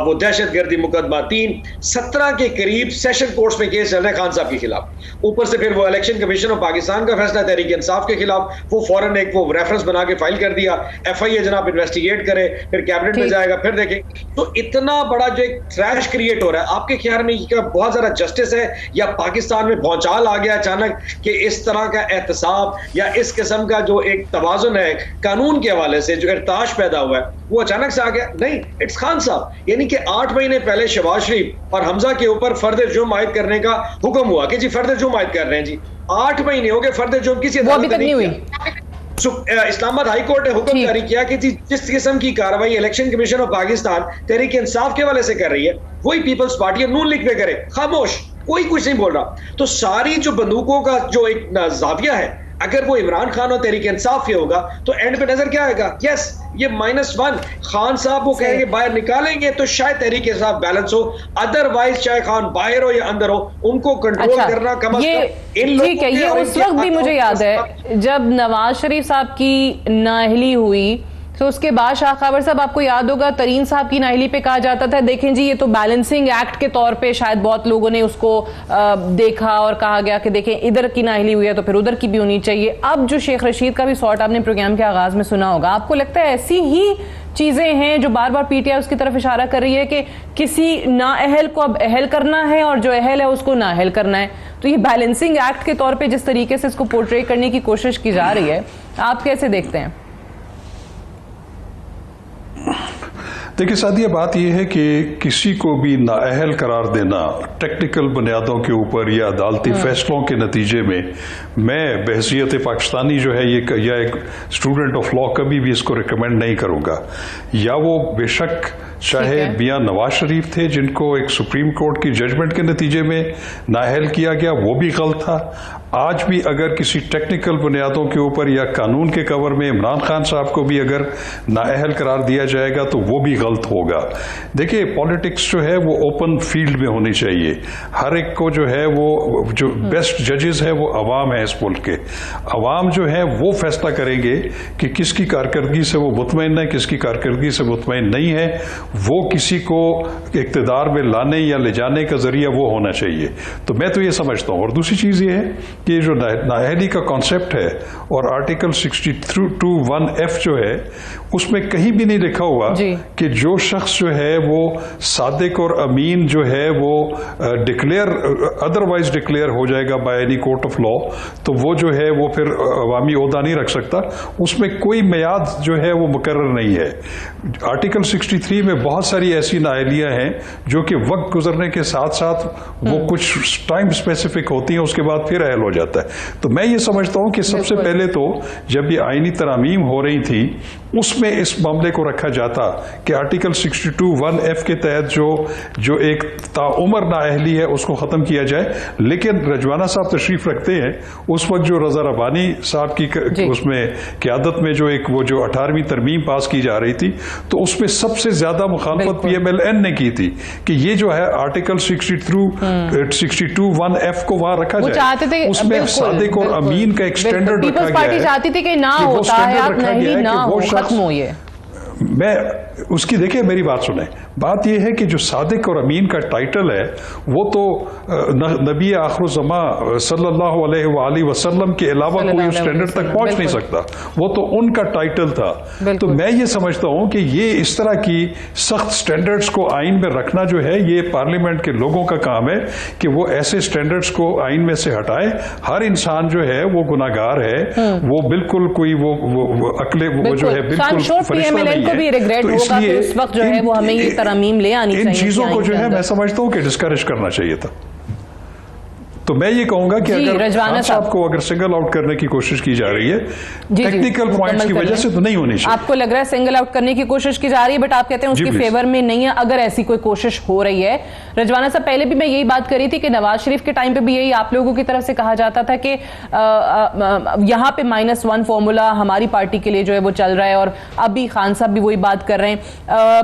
[SPEAKER 5] वो दहशतगर्दी मुकदमा 3, 17 के करीब सेशन कोर्ट्स में केस चल रहे हैं खान साहब के खिलाफ। ऊपर से फिर वो इलेक्शन कमीशन ऑफ पाकिस्तान का फैसला तहरीक इंसाफ के खिलाफ, वो फौरन एक वो रेफरेंस बना के फाइल कर दिया, FIA जनाब इन्वेस्टिगेट करे, फिर कैबिनेट में जाएगा, फिर देखें। तो इतना बड़ा जो एक ट्रैश क्रिएट हो रहा है, आपके ख्याल में क्या बहुत ज्यादा जस्टिस है या पाकिस्तान में भौचाल आ गया अचानक कि इस तरह का एहतसाब या इस किस्म का जो एक तवाजुन है कानून के हवाले से, जो इर्ताश पैदा हुआ है, वो अचानक से आ गया? नहीं, इट्स खान साहब। यानी कि 8 महीने पहले शहबाज शरीफ और हमजा के ऊपर फर्द जुर्म आयद करने का हुक्म हुआ कि जी फर्द जुर्म आयद कर रहे हैं जी। 8 महीने हो गए, फर्द जुर्म किसी
[SPEAKER 1] अदालत ने नहीं हुई।
[SPEAKER 5] इस्लामाबाद हाई कोर्ट ने हुक्म जारी किया कि जिस किस्म की कार्रवाई election commission of Pakistan Tehreek Insaf के हवाले से कर रही है, वही पीपल्स पार्टी नून लीग पे करे। खामोश, कोई कुछ नहीं बोल रहा। तो सारी जो बंदूकों का जो एक जाविया है, अगर वो इमरान खान और तहरीक इंसाफ ये होगा तो एंड पे नजर क्या आएगा? यस, ये -1 खान साहब वो कहेंगे बाहर निकालेंगे तो शायद तहरीक इंसाफ बैलेंस हो, अदरवाइज चाहे खान बाहर हो या अंदर हो, उनको कंट्रोल करना कम अज कम इन लोगों
[SPEAKER 1] ठीक है। ये उस वक्त भी मुझे याद है जब नवाज शरीफ साहब की नाअहली हुई, तो उसके बाद शाह खबर साहब, आपको याद होगा तरीन साहब की नाअहली पे कहा जाता था देखें जी ये तो बैलेंसिंग एक्ट के तौर पे शायद बहुत लोगों ने उसको देखा और कहा गया कि देखें इधर की नाअहली हुई है तो फिर उधर की भी होनी चाहिए। अब जो शेख रशीद का भी शॉट आपने प्रोग्राम के आगाज में सुना होगा, आपको लगता है ऐसी ही चीजें हैं जो बार बार पीटीआई उसकी तरफ इशारा कर रही है कि किसी नाअहल को अब अहल करना है और जो अहल है उसको नाअहल करना है? तो ये बैलेंसिंग एक्ट के तौर पे जिस तरीके से इसको पोर्ट्रे करने की कोशिश की जा रही है, आप कैसे देखते हैं?
[SPEAKER 3] देखिए सादिया, बात यह है कि किसी को भी नाअहल करार देना टेक्निकल बुनियादों के ऊपर या अदालती फैसलों के नतीजे में, मैं बहसियत पाकिस्तानी जो है ये या एक स्टूडेंट ऑफ लॉ कभी भी इसको रिकमेंड नहीं करूंगा। या वो बेशक चाहे मियां नवाज शरीफ थे जिनको एक सुप्रीम कोर्ट की जजमेंट के नतीजे में नाअहल किया गया, वो भी गलत था। आज भी अगर किसी टेक्निकल बुनियादों के ऊपर या कानून के कवर में इमरान खान साहब को भी अगर नाअहल करार दिया जाएगा तो वो भी गलत होगा। देखिए पॉलिटिक्स जो है वो ओपन फील्ड में होनी चाहिए। हर एक को जो है वो जो बेस्ट जजेस है वो अवाम है इस मुल्क के। अवाम जो है वो फैसला करेंगे कि किसकी कारकर्दगी से वो मुतमईन है, किसकी कारकर्दगी से मुतमईन नहीं है। वो किसी को इक़्तिदार में लाने या ले जाने का जरिया वो होना चाहिए। तो मैं तो ये समझता हूँ। और दूसरी चीज ये है कि जो नाअहली का कॉन्सेप्ट है और आर्टिकल 62(1)(f) जो है उसमें कहीं भी नहीं लिखा हुआ कि जो शख्स जो है वो सादिक और अमीन जो है वो अदरवाइज डिक्लेयर हो जाएगा by any court of law, तो वो जो है वो फिर अवामी ओहदा नहीं रख सकता। उसमें कोई मियाद जो है वो मुकर्रर नहीं है। आर्टिकल 63 में बहुत सारी ऐसी नाअहलियां हैं जो कि वक्त गुजरने के साथ साथ वो कुछ टाइम स्पेसिफिक होती हैं, उसके बाद फिर अहल हो जाता है। तो मैं ये समझता हूं कि सबसे पहले तो जब ये आईनी तरामीम हो रही थी उसमें इस मामले को रखा जाता कि आर्टिकल 62(1)(f) के तहत जो एक ताउमर नाअहली है उसको खत्म किया जाए। लेकिन रजवाना साहब तशरीफ रखते हैं, उस वक्त जो रजा रब्बानी साहब की उसमें क़यादत में जो 18वीं तरमीम पास की जा रही थी, तो उसमें सबसे ज्यादा मुखालफत PMLN ने की थी कि ये जो है आर्टिकल 62(1)(f) को वहां रखा जाए। उसमें सादिक और अमीन का एक स्टैंडर्ड रखा गया है।
[SPEAKER 1] चाहती थी कि ना हो, ना हो, खत्म हो ये।
[SPEAKER 3] मैं उसकी देखिए मेरी बात सुने। बात यह है कि जो सादिक और अमीन का टाइटल है वो तो नबी आखिरुज़्ज़मा सल्लल्लाहु अलैहि वसल्लम के अलावा कोई उस स्टैंडर्ड तक पहुंच नहीं सकता। वो तो उनका टाइटल था। तो मैं ये समझता हूं कि ये इस तरह की सख्त स्टैंडर्ड्स को आइन में रखना जो है ये पार्लियामेंट के लोगों का काम है कि वो ऐसे स्टैंडर्ड्स को आइन में से हटाए। हर इंसान जो है वो गुनाहगार है, वो बिल्कुल कोई वो अकले वो जो है बिल्कुल फरिश्ता नहीं है।
[SPEAKER 1] भी रिग्रेट होगा कि उस वक्त जो है वो हमें ये तरमीम ले आनी चाहिए।
[SPEAKER 3] इन चीजों को जो है मैं समझता हूं कि डिस्करेज करना चाहिए था। तो मैं ये कहूंगा कि अगर खान साहब को अगर सिंगल आउट करने की कोशिश की जा रही है टेक्निकल पॉइंट्स की वजह से, तो नहीं होनी चाहिए।
[SPEAKER 1] आपको लग रहा है सिंगल आउट करने की कोशिश की जा रही है, बट आप कहते हैं उसके फेवर में नहीं है। अगर ऐसी कोई कोशिश हो रही है, रजवाना साहब पहले भी मैं यही बात करी थी कि नवाज शरीफ के टाइम पे भी यही आप लोगों की तरफ से कहा जाता था कि यहाँ पे -1 फॉर्मूला हमारी पार्टी के लिए जो है वो चल रहा है, और अभी खान साहब भी वही बात कर रहे हैं।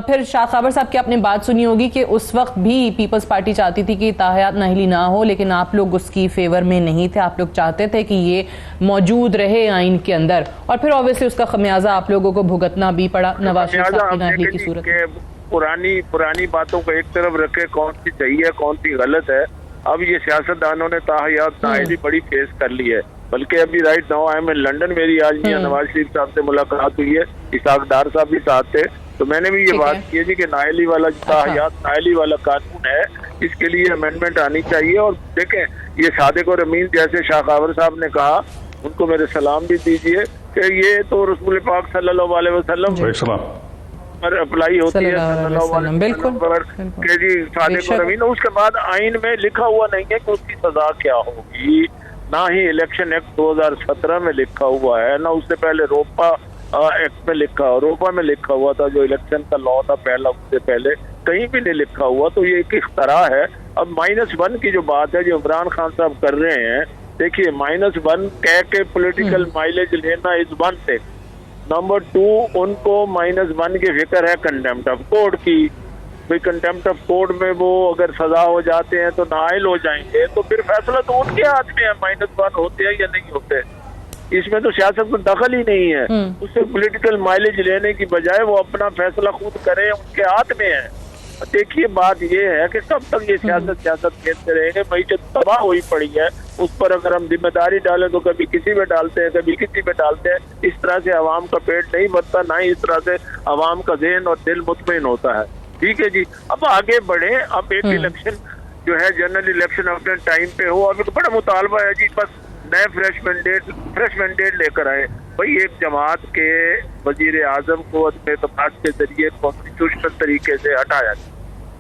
[SPEAKER 1] फिर शाह खबर साहब की आपने बात सुनी होगी कि उस वक्त भी पीपल्स पार्टी चाहती थी कि ताहयात नाअहली ना हो, लेकिन आप लोग उसकी फेवर में नहीं थे। आप लोग चाहते थे कि ये मौजूद रहे आइन के अंदर, और फिर ऑब्वियसली उसका खमियाजा आप लोगों को भुगतना भी पड़ा नवाज शरीफ साहब की नाअहली की सूरत में।
[SPEAKER 4] पुरानी बातों को एक तरफ रखे, कौन सी सही है कौन सी गलत है। अब ये सियासतदानों ने ताहयात नाअहली बड़ी फेस कर ली है। बल्कि अभी right now I am in London, मेरी आज मियां नवाज शरीफ साहब से मुलाकात हुई है, इसाक डार साहब भी साथ थे। तो मैंने भी ये बात की है कि नाअहली वाला नाअहली वाला कानून है, इसके लिए अमेंडमेंट आनी चाहिए। और देखें ये सादिक और अमीन जैसे शाह खबर साहब ने कहा, उनको मेरे सलाम भी दीजिए कि ये तो रसूल पाक सल्लल्लाहु अलैहि वसल्लम पर अप्लाई होती है कि जी सादिक और अमीन। उसके बाद आइन में लिखा हुआ नहीं है कि उसकी सजा क्या होगी, ना ही इलेक्शन एक्ट 2017 में लिखा हुआ है, ना उससे पहले रोपा एक्ट में रोपा में लिखा हुआ था जो इलेक्शन का लॉ था पहला, उससे पहले कहीं भी नहीं लिखा हुआ। तो ये एक इख्तरा है। अब -1 की जो बात है जो इमरान खान साहब कर रहे हैं, देखिए -1 कह के पॉलिटिकल माइलेज लेना इज वन थिंग। नंबर 2, उनको -1 की फिक्र है कंटेम्प्ट ऑफ कोर्ट की। भाई कंटेम्प्ट ऑफ कोर्ट में वो अगर सजा हो जाते हैं तो नाइल हो जाएंगे, तो फिर फैसला तो उनके हाथ में है -1 होते हैं या नहीं होते। इसमें तो सियासत को दखल ही नहीं है। उससे पॉलिटिकल माइलेज लेने की बजाय वो अपना फैसला खुद करे, उनके हाथ में है। देखिए बात ये है कि कब तक ये सियासत खेलते रहेंगे। मीशत तबाह हुई पड़ी है, उस पर अगर हम जिम्मेदारी डालें तो कभी किसी पे डालते हैं, कभी किसी पे डालते हैं। इस तरह से आवाम का पेट नहीं भरता, ना ही इस तरह से आवाम का ज़हन और दिल मुतमईन होता है। ठीक है जी, अब आगे बढ़े। अब एक इलेक्शन जो है जनरल इलेक्शन अपने टाइम पे हो। अभी तो बड़ा मुतालबा है जी, बस नए फ्रेश मैंडेट लेकर आए। भाई एक जमात के वजीर आजम को अपने इत्तेफाक के जरिए कॉन्स्टिट्यूशनल तरीके से हटाया,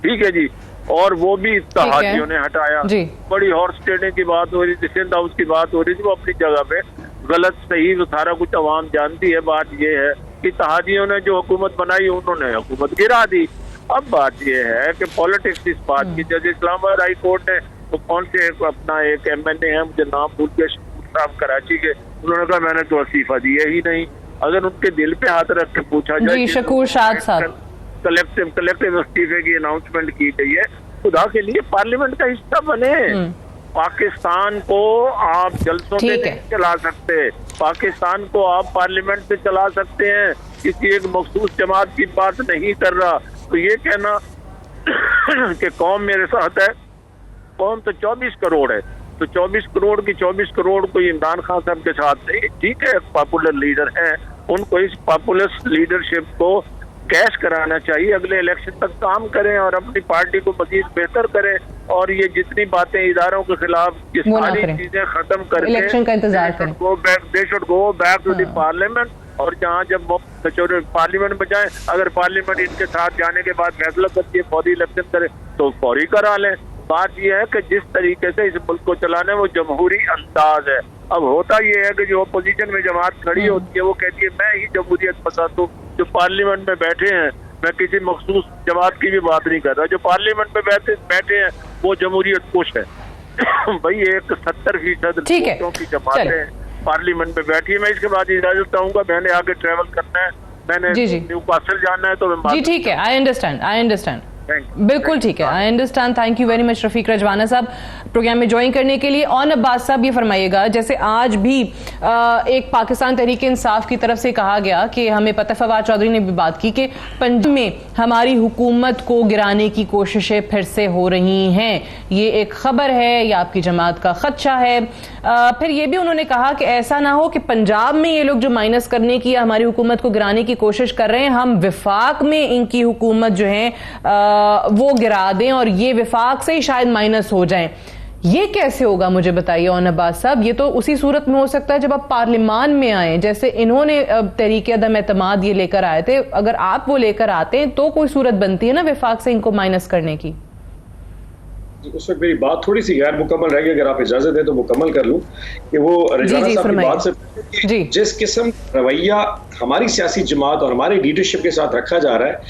[SPEAKER 4] ठीक है जी, और वो भी इत्तेहादियों ने हटाया। बड़ी हॉर्स ट्रेडिंग की बात हो रही थी, सिंध हाउस की बात हो रही थी, वो अपनी जगह पे गलत सही वो सारा कुछ अवाम जानती है। बात ये है कि इत्तेहादियों ने जो हुकूमत बनाई उन्होंने हुकूमत गिरा दी। अब बात यह है कि पॉलिटिक्स इस बात की, जैसे इस्लामाबाद हाई कोर्ट ने तो कौन से अपना एक MNA है, मुझे नाम भूल गया, साहब कराची के, उन्होंने कहा मैंने तो इस्तीफा दिया ही नहीं। अगर उनके दिल पे हाथ रख के पूछा जाए,
[SPEAKER 1] शकूर शाद साहब,
[SPEAKER 4] कलेक्टिव इस्तीफे की अनाउंसमेंट की गई है, खुदा के लिए पार्लियामेंट का हिस्सा बने। पाकिस्तान को आप जलसों पे नहीं चला सकते, पाकिस्तान को आप पार्लियामेंट से चला सकते हैं। किसी एक मखसूस जमात की बात नहीं कर रहा। तो ये कहना कि कौम मेरे साथ है, कौम तो 24 करोड़ है, तो 24 करोड़ की 24 करोड़ कोई इमरान खान साहब के साथ नहीं। ठीक है, पॉपुलर लीडर हैं, उनको इस पॉपुलर लीडरशिप को कैश कराना चाहिए, अगले इलेक्शन तक काम करें और अपनी पार्टी को मजीद बेहतर करें। और ये जितनी बातें इदारों के खिलाफ ये सारी चीजें खत्म करके
[SPEAKER 1] इलेक्शन का इंतजार करें।
[SPEAKER 4] They should go back to the parliament. और जहाँ जब पार्लियामेंट में जाए, अगर पार्लियामेंट इनके साथ जाने के बाद फैसला करती है फौरी इलेक्शन करे तो फौरी करा लें। बात यह है कि जिस तरीके से इस मुल्क को चलाना है वो जमहूरी अंदाज है। अब होता यह है कि जो अपोजिशन में जमात खड़ी होती है वो कहती है मैं ही जमहूरियत पसंद हूँ। जो पार्लियामेंट में बैठे हैं, मैं किसी मखसूस जमात की भी बात नहीं कर रहा, जो पार्लियामेंट में बैठे हैं वो जमहूरियत खुश है। भाई एक 70% वोटों की जमातें पार्लियामेंट में बैठी है। मैं इसके बाद इजाजत चाहूंगा, मैंने आगे ट्रेवल करना है, मैंने न्यूकासल जाना है, तो मैं
[SPEAKER 1] जी ठीक है, आई अंडरस्टैंड बिल्कुल ठीक है, I understand. Thank you very much Rafiq Rajwana sahab program में ज्वाइन करने के लिए। ऑन अब्बास साहब ये फरमाइएगा, जैसे आज भी एक पाकिस्तान तहरीक इंसाफ की तरफ से कहा गया कि हमें पता, फवाद चौधरी ने भी बात की कि पंजाब में हमारी हुकूमत को गिराने की कोशिशें फिर से हो रही हैं, ये एक खबर है या आपकी जमात का खदशा है। फिर ये भी उन्होंने कहा कि ऐसा ना हो कि पंजाब में ये लोग जो माइनस करने की हमारी हुकूमत को गिराने की कोशिश कर रहे हैं, हम विफाक में इनकी हुकूमत जो है वो गिरा दें और ये विफाक से ही शायद माइनस हो जाएं। ये कैसे होगा मुझे बताइए ऑन अब्बास साहब। ये तो उसी सूरत में हो सकता है जब आप पार्लियामान में आए, जैसे इन्होंने तहरीक अदम एतमाद ये लेकर आए थे, अगर आप वो लेकर आते हैं तो कोई सूरत बनती है ना विफाक से इनको माइनस करने की।
[SPEAKER 5] उस वक्त मेरी बात थोड़ी सी गैर मुकम्मल रह गई, अगर आप इजाजत दें तो मुकम्मल कर लूं कि वो रजाना साहब की बात से जिस किस्म रवैया हमारी सियासी जमात और हमारी लीडरशिप के साथ रखा जा रहा है,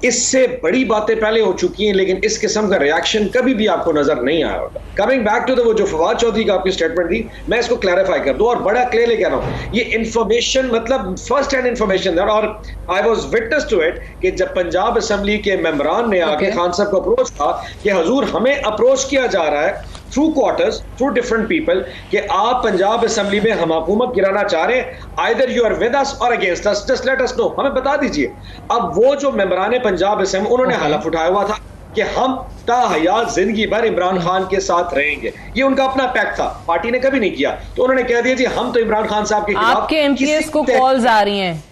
[SPEAKER 5] इससे बड़ी बातें पहले हो चुकी हैं, लेकिन इस किस्म का रिएक्शन कभी भी आपको नजर नहीं आया होगा। कमिंग बैक टू वो जो फवाद चौधरी का आपकी स्टेटमेंट थी, मैं इसको क्लैरिफाई कर दूं और बड़ा क्लियरली कह रहा हूं, ये इंफॉर्मेशन मतलब फर्स्ट हैंड इंफॉर्मेशन है और I was witness to it कि जब पंजाब असेंबली के मेंबरान ने आके खान साहब को अप्रोच किया कि हुजूर हमें अप्रोच किया जा रहा है through quarters, through different people कि आप पंजाब असेंबली में हम हुकूमत गिराना चाह रहे हैं, either you are with us or against us, just let us know, हमें बता दीजिए। अब वो जो मेंबरान पंजाब असेंबली उन्होंने हलफ उठाया हुआ था कि हम ताहयात जिंदगी भर इमरान खान के साथ रहेंगे, ये उनका अपना पैक्ट था, पार्टी ने कभी नहीं किया। तो उन्होंने कह दिया जी हम तो इमरान खान साहब के खिलाफ,
[SPEAKER 1] आपके एमपीएस को कॉल्स आ रही हैं,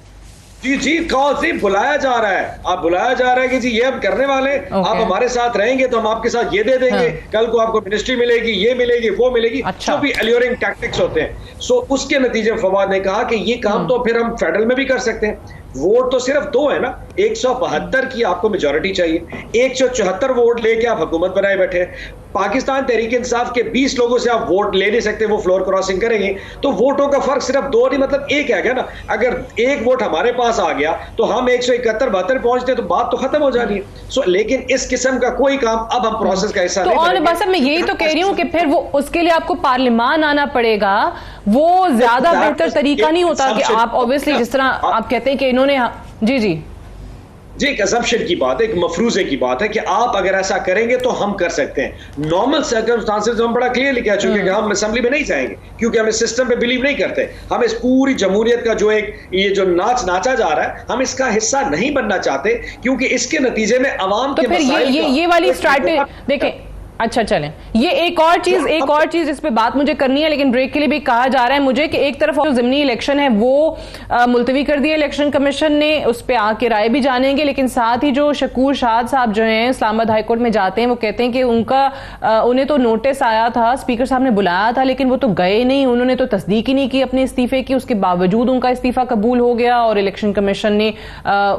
[SPEAKER 5] जी कॉल से बुलाया जा रहा है, आप बुलाया जा रहा है कि जी ये हम करने वाले, आप हमारे साथ रहेंगे तो हम आपके साथ ये दे देंगे, कल को आपको मिनिस्ट्री मिलेगी, ये मिलेगी, वो मिलेगी, जो भी एल्योरिंग टैक्टिक्स होते हैं। सो उसके नतीजे में फवाद ने कहा कि ये काम तो फिर हम फेडरल में भी कर सकते हैं। वोट तो सिर्फ 2 है ना, 172 की आपको मेजॉरिटी चाहिए, 174 वोट लेके आप हुकूमत बनाए बैठे। पाकिस्तान तहरीक इंसाफ के 20 लोगों से आप वोट ले नहीं सकते, वो फ्लोर क्रॉसिंग करेंगे, तो वोटों का फर्क सिर्फ 2 नहीं मतलब 1 है क्या ना। अगर 1 वोट हमारे पास आ गया तो हम 171-72 पहुंचते तो बात तो खत्म हो जानी है। सो लेकिन इस किस्म का कोई काम अब हम प्रोसेस का हिस्सा नहीं
[SPEAKER 1] करेंगे। बस मैं यही तो कह रही हूँ कि फिर वो उसके लिए आपको पार्लियामान आना पड़ेगा, वो ज्यादा बेहतर तरीका नहीं होता कि आप ऑब्वियसली जिस तरह आप कहते हैं कि इन्होंने जी
[SPEAKER 5] जी एक असम्पशन की बात है, एक मफरूजे की बात है कि आप अगर ऐसा करेंगे तो हम कर सकते हैं। नॉर्मल सर्कमस्टांसेस हम बड़ा क्लियरली कह चुके हैं कि हम असेंबली में नहीं जाएंगे क्योंकि हम इस सिस्टम पे बिलीव नहीं करते। हम इस पूरी जमहूरियत का जो एक ये जो नाच नाचा जा रहा है, हम इसका हिस्सा नहीं बनना चाहते क्योंकि इसके नतीजे में अवाम के
[SPEAKER 1] फिर ये वाली स्ट्रैटेजी देखें। अच्छा चलें, ये एक और चीज इस पे बात मुझे करनी है, लेकिन ब्रेक के लिए भी कहा जा रहा है मुझे कि एक तरफ जो ज़िमनी इलेक्शन है वो मुलतवी कर दिया इलेक्शन कमीशन ने, उस पे आके राय भी जानेंगे, लेकिन साथ ही जो शकूर शाद साहब जो हैं इस्लामाबाद हाईकोर्ट में जाते हैं, वो कहते हैं कि उन्हें तो नोटिस आया था, स्पीकर साहब ने बुलाया था, लेकिन वो तो गए नहीं, उन्होंने तो तस्दीक ही नहीं की अपने इस्तीफे की, उसके बावजूद उनका इस्तीफा कबूल हो गया और इलेक्शन कमीशन ने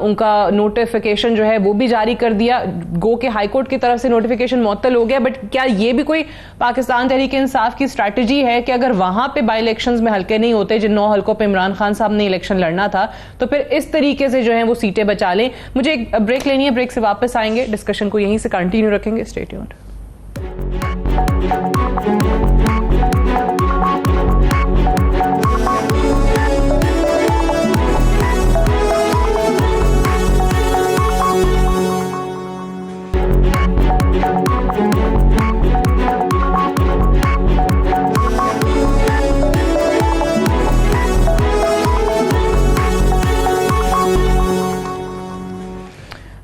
[SPEAKER 1] उनका नोटिफिकेशन जो है वो भी जारी कर दिया। गो के हाईकोर्ट की तरफ से नोटिफिकेशन मुअत्तल हो गया। बट क्या ये भी कोई पाकिस्तान तहरीक-ए-इंसाफ की स्ट्रैटेजी है कि अगर वहां पे बाई इलेक्शंस में हल्के नहीं होते, जिन 9 हल्कों पे इमरान खान साहब ने इलेक्शन लड़ना था, तो फिर इस तरीके से जो है वो सीटें बचा लें? मुझे एक ब्रेक लेनी है, ब्रेक से वापस आएंगे, डिस्कशन को यहीं से कंटिन्यू रखेंगे। Stay tuned.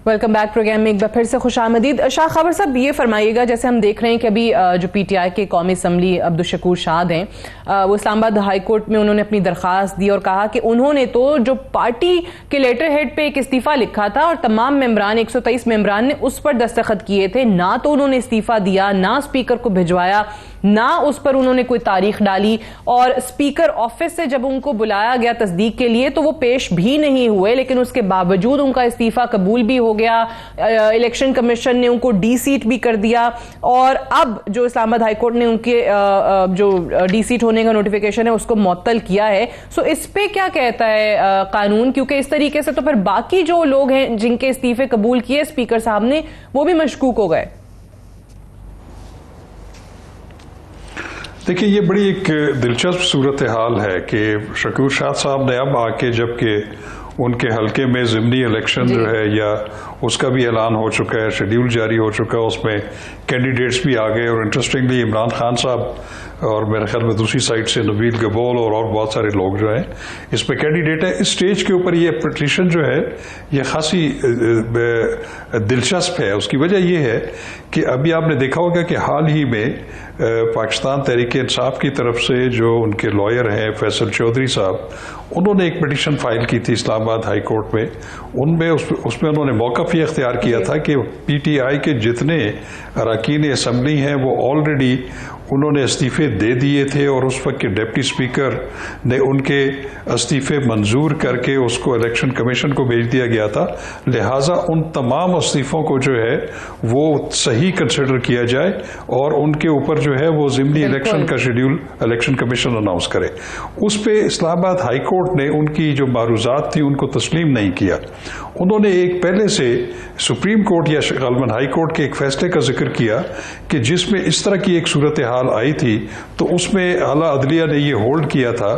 [SPEAKER 1] Welcome back program में एक बार फिर से खुशामदीद। शाह खबर साहब, ये फरमाइएगा, जैसे हम देख रहे हैं कि अभी जो पीटीआई के कौमी असम्बली अब्दुल शकूर शाद हैं, वो इस्लामाबाद हाई कोर्ट में उन्होंने अपनी दरखास्त दी और कहा कि उन्होंने तो जो पार्टी के लेटर हेड पे एक इस्तीफा लिखा था और तमाम मेंबरान 123 मेंबरान ने उस पर दस्तखत किए थे, ना तो उन्होंने इस्तीफा दिया, ना स्पीकर को भिजवाया, ना उस पर उन्होंने कोई तारीख डाली, और स्पीकर ऑफिस से जब उनको बुलाया गया तस्दीक के लिए तो वो पेश भी नहीं हुए, लेकिन उसके बावजूद उनका इस्तीफा कबूल भी हो गया। इलेक्शन कमीशन ने उनको डी सीट भी कर दिया और अब जो इस्लामाबाद हाईकोर्ट ने उनके जो डी सीट होने का नोटिफिकेशन है उसको मुअत्तल किया है। सो इस पे क्या कहता है कानून? क्योंकि इस तरीके से तो फिर बाकी जो लोग हैं जिनके इस्तीफे कबूल किए स्पीकर साहब ने, वो भी मशकूक हो गए।
[SPEAKER 3] देखिए, ये बड़ी एक दिलचस्प सूरत हाल है कि शकूर शाद साहब ने अब आके, जबकि उनके हल्के में ज़िमनी इलेक्शन जो है या उसका भी ऐलान हो चुका है, शेड्यूल जारी हो चुका है, उसमें कैंडिडेट्स भी आ गए, और इंटरेस्टिंगली इमरान खान साहब और मेरे ख्याल में दूसरी साइड से नबील गबोल और बहुत सारे लोग जो हैं इस पे कैंडिडेट है। इस स्टेज के ऊपर ये पिटीशन जो है ये खासी दिलचस्प है। उसकी वजह ये है कि अभी आपने देखा होगा कि हाल ही में पाकिस्तान तहरीक इंसाफ की तरफ से जो उनके लॉयर हैं फैसल चौधरी साहब, उन्होंने एक पिटीशन फाइल की थी इस्लामाबाद हाई कोर्ट में। उनमें उसमें उन्होंने मौक़िफ़ ये इख्तियार किया था कि पीटीआई के जितने अरकान असम्बली हैं वो ऑलरेडी उन्होंने इस्तीफे दे दिए थे और उस वक्त के डिप्टी स्पीकर ने उनके इस्तीफे मंजूर करके उसको इलेक्शन कमीशन को भेज दिया गया था। लिहाजा उन तमाम इस्तीफों को जो है वो सही कंसिडर किया जाए और उनके ऊपर जो है वो ज़िमनी इलेक्शन का शेड्यूल इलेक्शन कमीशन अनाउंस करे। उस पे इस्लामाबाद हाई कोर्ट ने उनकी जो मारूजात थी उनको तस्लीम नहीं किया। उन्होंने एक पहले से सुप्रीम कोर्ट या गालबन हाई कोर्ट के एक फैसले का जिक्र किया कि जिसमें इस तरह की एक सूरत हाल आई थी, तो उसमें आला अदलिया ने ये होल्ड किया था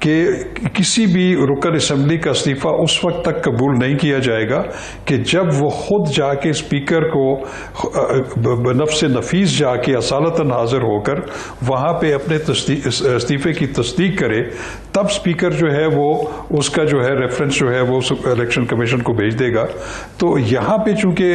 [SPEAKER 3] कि किसी भी रुकन असम्बली का इस्तीफा उस वक्त तक कबूल नहीं किया जाएगा कि जब वो खुद जाके स्पीकर को नफ्स नफीस जाके असालतन हाजिर होकर वहां पे अपने इस्तीफे की तस्दीक करे, तब स्पीकर जो है वो उसका जो है रेफरेंस जो है वो इलेक्शन कमीशन को भेज देगा। तो यहाँ पे चूंकि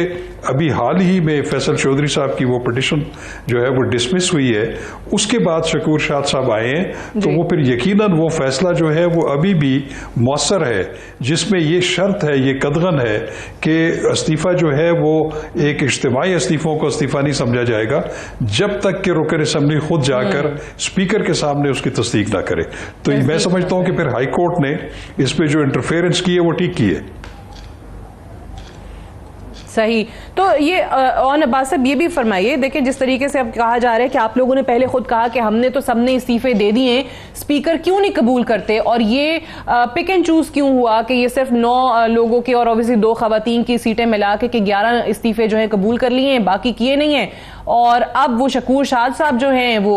[SPEAKER 3] अभी हाल ही में फैसल चौधरी साहब की वो पिटीशन जो है वो डिसमिस हुई है, उसके बाद शकूर शाद साहब आए हैं, तो वो फिर यकीनन वो फैसला जो है वो अभी भी मौसर है, जिसमें ये शर्त है, ये कदगन है कि इस्तीफा जो है वो एक इज्तिमाई इस्तीफों को इस्तीफा नहीं समझा जाएगा जब तक कि रुकन असम्बली खुद जाकर स्पीकर के सामने उसकी तस्दीक ना करे। तो मैं समझता हूं कि फिर हाई कोर्ट ने इस पे जो इंटरफेरेंस की है वो ठीक की है।
[SPEAKER 1] सही। तो ये और अब्बास साहब ये भी फरमाइए, देखिए जिस तरीके से अब कहा जा रहा है कि आप लोगों ने पहले खुद कहा कि हमने तो सबने इस्तीफे दे दिए, स्पीकर क्यों नहीं कबूल करते, और ये पिक एंड चूज क्यों हुआ कि ये सिर्फ 9 लोगों के और ऑब्वियसली 2 खवातीन की सीटें मिला के 11 इस्तीफे जो है कबूल कर लिए हैं, बाकी किए नहीं हैं। और अब वो शकूर शाद साहब जो हैं वो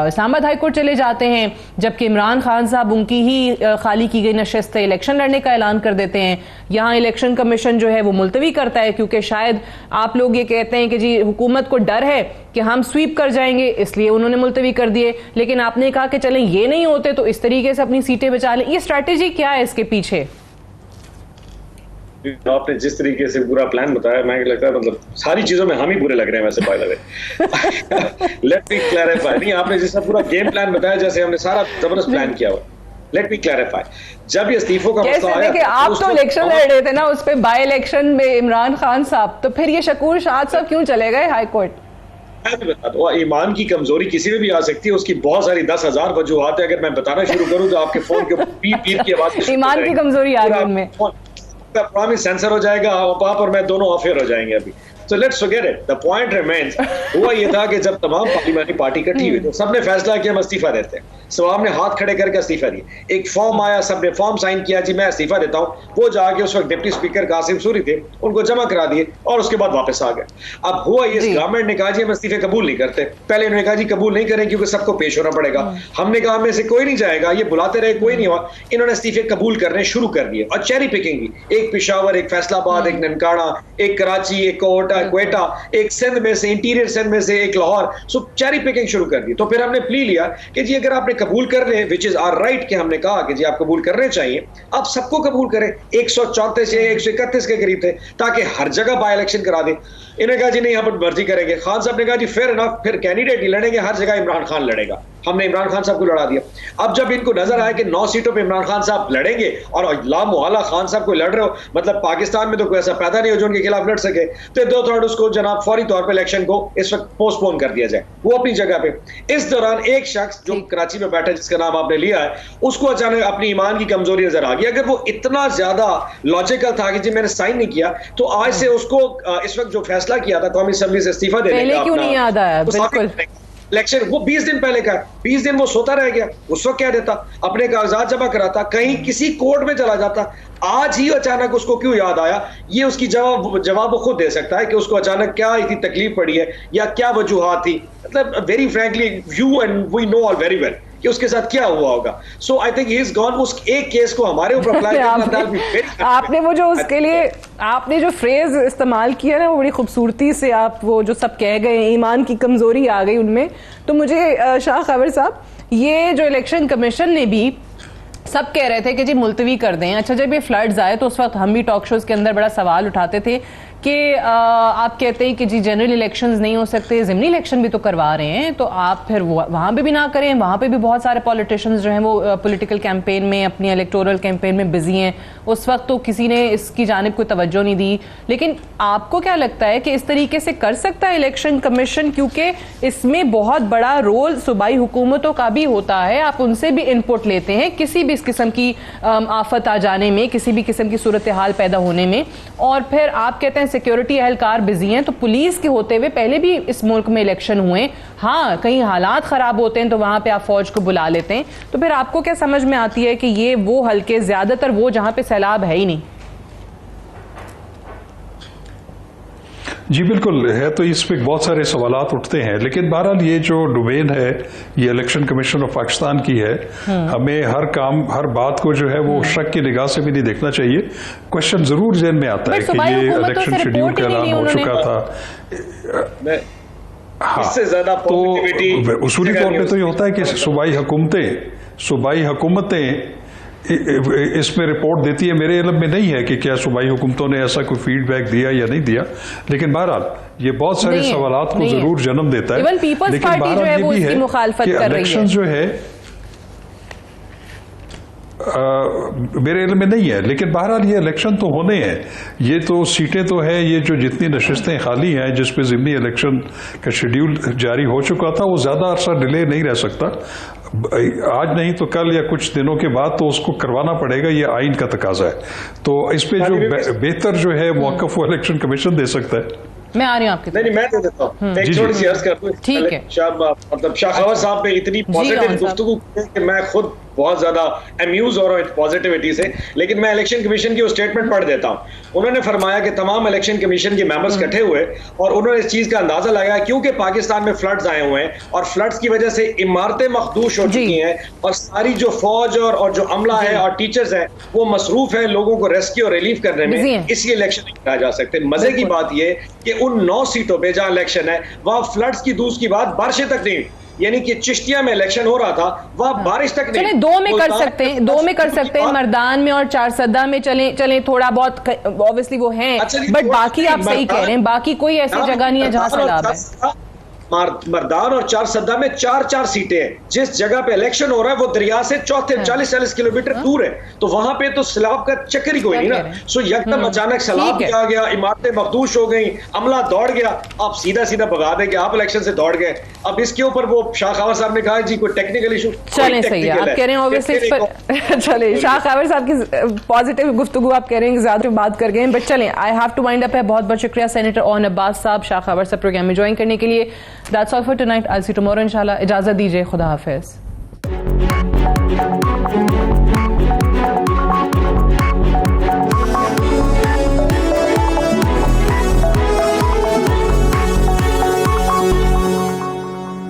[SPEAKER 1] इस्लामाबाद हाई कोर्ट चले जाते हैं, जबकि इमरान खान साहब उनकी ही खाली की गई नशस्त से इलेक्शन लड़ने का ऐलान कर देते हैं। यहाँ इलेक्शन कमीशन जो है वो मुलतवी करता है, क्योंकि शायद आप लोग ये कहते हैं कि जी हुकूमत को डर है कि हम स्वीप कर जाएंगे, इसलिए उन्होंने मुलतवी कर दिए। लेकिन आपने कहा कि चलें ये नहीं होते तो इस तरीके से अपनी सीटें बचा लें। ये स्ट्रैटेजी क्या है इसके पीछे?
[SPEAKER 5] आपने जिस तरीके से पूरा प्लान बताया, मैं लगता है मतलब सारी चीजों में हम ही बुरे लग रहे हैं वैसे, by the way. Let me clarify, नहीं आपने जिस पूरा गेम प्लान बताया, जैसे हमने सारा जबरदस्त प्लान किया हुआ। लेट मी क्लैरिफाई, जब ये इस्तीफों का मसला आया,
[SPEAKER 1] आप तो इलेक्शन लड़ रहे थे ना उस पे, बाय इलेक्शन में इमरान खान साहब, तो फिर ये शकूर शाद साहब क्यों चले गए हाई कोर्ट?
[SPEAKER 5] मैं भी बता दूं, ईमान की कमजोरी किसी में भी आ सकती है, उसकी बहुत सारी 10,000 वजूहात है। अगर मैं बताना शुरू करूं तो आपके फोन के पीप पीप की आवाज
[SPEAKER 1] ईमान की कमजोरी आ गई उनमें,
[SPEAKER 5] प्रॉमिस सेंसर हो जाएगा, आप और मैं दोनों ऑफेयर हो जाएंगे अभी। So let's forget it. The point remains, हुआ ये था कि जब तमाम पार्लियामेंटी पार्टी इकट्ठी हुई तो सबने फैसला किया हम इस्तीफा देते हैं। सवाब ने हाथ खड़े करके इस्तीफा दिया, एक फॉर्म आया, सबने फॉर्म साइन किया, जी मैं इस्तीफा देता हूँ। वो जाके उस वक्त डिप्टी स्पीकर कासिम सूरी थे, उनको जमा करा दिए और उसके बाद वापस आ गए। अब हुआ ये, गवर्नमेंट ने कहा जी हम इस्तीफे कबूल नहीं करते। पहले उन्होंने कहा जी कबूल नहीं करें क्योंकि सबको पेश होना पड़ेगा। हमने कहा हमें से कोई नहीं जाएगा, ये बुलाते रहे, कोई नहीं हुआ। इन्होंने इस्तीफे कबूल करने शुरू कर दिए और चेरी पिकिंग भी, एक पेशावर, एक फैसलाबाद, एक ननकाना, एक कराची, एक कोटा, क्वेटा, एक सिंध में से, इंटीरियर सिंध में से, एक लाहौर। सो चेरी पिकिंग शुरू कर दी। तो फिर हमने प्ली लिया कि जी अगर आपने कबूल कर ले, विच इज आवर राइट, कि हमने कहा कि जी आप कबूल करने चाहिए, आप सबको कबूल करें। 134 या 131 के करीब थे, ताकि हर जगह बाय इलेक्शन करा दे। इन्होंने कहा जी नहीं हम मर्जी करेंगे। खान साहब ने कहा जी फेयर इनफ, फिर कैंडिडेट ही लड़ेंगे, हर जगह इमरान खान लड़ेगा। हमने इमरान खान साहब को लड़ा दिया। अब जब इनको नजर आया कि 9 सीटों पे इमरान खान साहब लड़ेंगे और लामुहल्ला खान साहब को लड़ रहे हो, मतलब पाकिस्तान में तो कोई ऐसा पैदा नहीं हो जो उनके खिलाफ लड़ सके, तो 2/3 उसको जनाब फौरी तौर पे इलेक्शन को इस वक्त पोस्टपोन कर दिया जाए, वो अपनी जगह पे। इस दौरान एक शख्स जो कराची में बैठा जिसका नाम आपने लिया है, उसको अचानक अपनी ईमान की कमजोरी नजर आ गई। अगर वो इतना ज्यादा लॉजिकल था कि जी मैंने साइन नहीं किया, तो आज से उसको इस वक्त जो फैसला किया था कौमी असेंबली से इस्तीफा देने का,
[SPEAKER 1] क्यों नहीं याद आया? बिल्कुल
[SPEAKER 5] इलेक्शन वो 20 दिन पहले का, 20 दिन वो सोता रह गया। उस वक्त क्या देता, अपने कागजात जमा कराता, कहीं किसी कोर्ट में चला जाता। आज ही अचानक उसको क्यों याद आया, ये उसकी जवाब वो खुद दे सकता है कि उसको अचानक क्या इतनी तकलीफ पड़ी है या क्या वजूहात थी। मतलब very frankly you and we know all very well कि उसके साथ क्या हुआ होगा। So I think he is gone. उस एक केस को हमारे ऊपर अप्लाई करना,
[SPEAKER 1] आपने वो जो उसके लिए आपने जो फ्रेज इस्तेमाल किया ना, वो बड़ी खूबसूरती से आप वो जो सब कह गए, ईमान की कमजोरी आ गई उनमें। तो मुझे शाह खबर साहब, ये जो इलेक्शन कमीशन ने भी सब कह रहे थे कि जी मुलतवी कर दें। अच्छा, जब ये फ्लड्स आए तो उस वक्त हम भी टॉक शोज के अंदर बड़ा सवाल उठाते थे कि आप कहते हैं कि जी जनरल इलेक्शंस नहीं हो सकते, ज़िमनी इलेक्शन भी तो करवा रहे हैं, तो आप फिर वहाँ पे भी ना करें। वहाँ पे भी बहुत सारे पॉलिटिशियंस जो हैं वो पॉलिटिकल कैंपेन में, अपनी इलेक्टोरल कैंपेन में बिजी हैं। उस वक्त तो किसी ने इसकी जानिब कोई तवज्जो नहीं दी। लेकिन आपको क्या लगता है कि इस तरीके से कर सकता है इलेक्शन कमीशन? क्योंकि इसमें बहुत बड़ा रोल सूबाई हुकूमतों का भी होता है, आप उनसे भी इनपुट लेते हैं किसी भी इस किस्म की आफत आ जाने में, किसी भी किस्म की सूरत हाल पैदा होने में। और फिर आप कहते हैं सिक्योरिटी एहलकार बिजी हैं, तो पुलिस के होते हुए पहले भी इस मुल्क में इलेक्शन हुए। हाँ, कहीं हालात खराब होते हैं तो वहां पे आप फौज को बुला लेते हैं। तो फिर आपको क्या समझ में आती है कि ये वो हल्के, ज्यादातर वो जहां पे सैलाब है ही नहीं?
[SPEAKER 3] जी बिल्कुल है। तो इस पर बहुत सारे सवालात उठते हैं, लेकिन बहरहाल ये जो डोमेन है ये इलेक्शन कमीशन ऑफ पाकिस्तान की है। हमें हर काम, हर बात को जो है वो शक की निगाह से भी नहीं देखना चाहिए। क्वेश्चन जरूर ज़हन में आता है कि ये इलेक्शन शेड्यूल का ऐलान हो चुका था। हाँ, तो उसूली तौर पे तो ये होता है कि सूबाई हुकूमतें इसमें रिपोर्ट देती है। मेरे इल्म में नहीं है कि क्या सूबाई हुकूमतों ने ऐसा कोई फीडबैक दिया या नहीं दिया, लेकिन बहरहाल ये बहुत सारे सवालात को जरूर जन्म देता है। लेकिन बहरहाल ये भी है कि इलेक्शन जो है मेरे इल्म में नहीं है, लेकिन बहरहाल ये इलेक्शन तो होने हैं। ये तो सीटें तो है, ये जो जितनी नशिस्तें खाली हैं जिस पे ज़िमनी इलेक्शन का शेड्यूल जारी हो चुका था, वो ज़्यादा अरसा डिले नहीं रह सकता। आज नहीं तो कल या कुछ दिनों के बाद तो उसको करवाना पड़ेगा, ये आइन का तकाजा है। तो इस पे जो बेहतर जो है मौक़िफ़ वो इलेक्शन कमीशन दे सकता है।
[SPEAKER 1] मैं आ रही हूँ आपके
[SPEAKER 5] नहीं मैं दे देता हूँ, एक
[SPEAKER 3] जी,
[SPEAKER 5] छोटी
[SPEAKER 3] जी।
[SPEAKER 5] सी अर्ज कर दूं।
[SPEAKER 1] ठीक है।
[SPEAKER 5] मतलब शाह खबर साहब पे इतनी पॉजिटिव
[SPEAKER 1] खान साहब।
[SPEAKER 5] गुफ्तगू की है कि मैं खुद बहुत ज्यादा अम्यूज हो रहा हूँ पॉजिटिविटी से, लेकिन मैं इलेक्शन कमीशन की वो स्टेटमेंट पढ़ देता हूँ। उन्होंने फरमाया कि तमाम इलेक्शन कमीशन के मेंबर्स इकट्ठे हुए और उन्होंने इस चीज का अंदाजा लगाया क्योंकि पाकिस्तान में फ्लड्स आए हुए हैं और फ्लड्स की वजह से इमारतें मखदूश हो चुकी हैं और सारी जो फौज और जो अमला है और टीचर्स हैं वो मसरूफ है लोगों को रेस्क्यू और रिलीफ करने
[SPEAKER 1] बिजी
[SPEAKER 5] में,
[SPEAKER 1] हैं।
[SPEAKER 5] इसलिए इलेक्शन नहीं कराया जा सकते। मजे की बात ये कि उन 9 सीटों पे जहां इलेक्शन है वहां फ्लड्स की दूसरी बात बारिशें तक नहीं, यानी कि चिश्तिया में इलेक्शन हो रहा था वहां बारिश तक नहीं।
[SPEAKER 1] चलें 2 में कर
[SPEAKER 5] मुल्तान
[SPEAKER 1] सकते हैं, 2 में कर सकते हैं, मर्दान में और चारसदा में चलें थोड़ा बहुत ऑब्वियसली वो हैं,
[SPEAKER 5] अच्छा जी,
[SPEAKER 1] बट
[SPEAKER 5] थोड़ा
[SPEAKER 1] बाकी आप सही कह रहे हैं, बाकी कोई ऐसी जगह नहीं है जहां सैलाब है।
[SPEAKER 5] मर्दान और चारसदा में 4-4 सीटें हैं। जिस जगह पे इलेक्शन हो रहा है वो दरिया से 40-40 किलोमीटर दूर है, तो वहां पे तो सैलाब का चक्कर ही कोई नहीं ना। सो यकदम अचानक सैलाब आ गया, इमारतें मखदूश हो गई, अमला दौड़ गया, आप सीधा भगा देंगे, आप इलेक्शन से दौड़ गए। अब इसके ऊपर वो शाह खबर साहब ने कहा जी कोई टेक्निकल इशू,
[SPEAKER 1] चलें सही है, आप कह रहे हैं ऑब्वियसली चले शाह खबर साहब की पॉजिटिव गुफ्तगू आप कह रहे हैं ज्यादा बात कर गए, बट चलें I have to wind up है। बहुत बहुत शुक्रिया सेनेटर ओन अब्बास साहब शाह खबर साहब प्रोग्राम में ज्वाइन करने के लिए। That's all for tonight, I will see you tomorrow इंशाल्लाह। इजाजत दीजिए, खुदा हाफिज।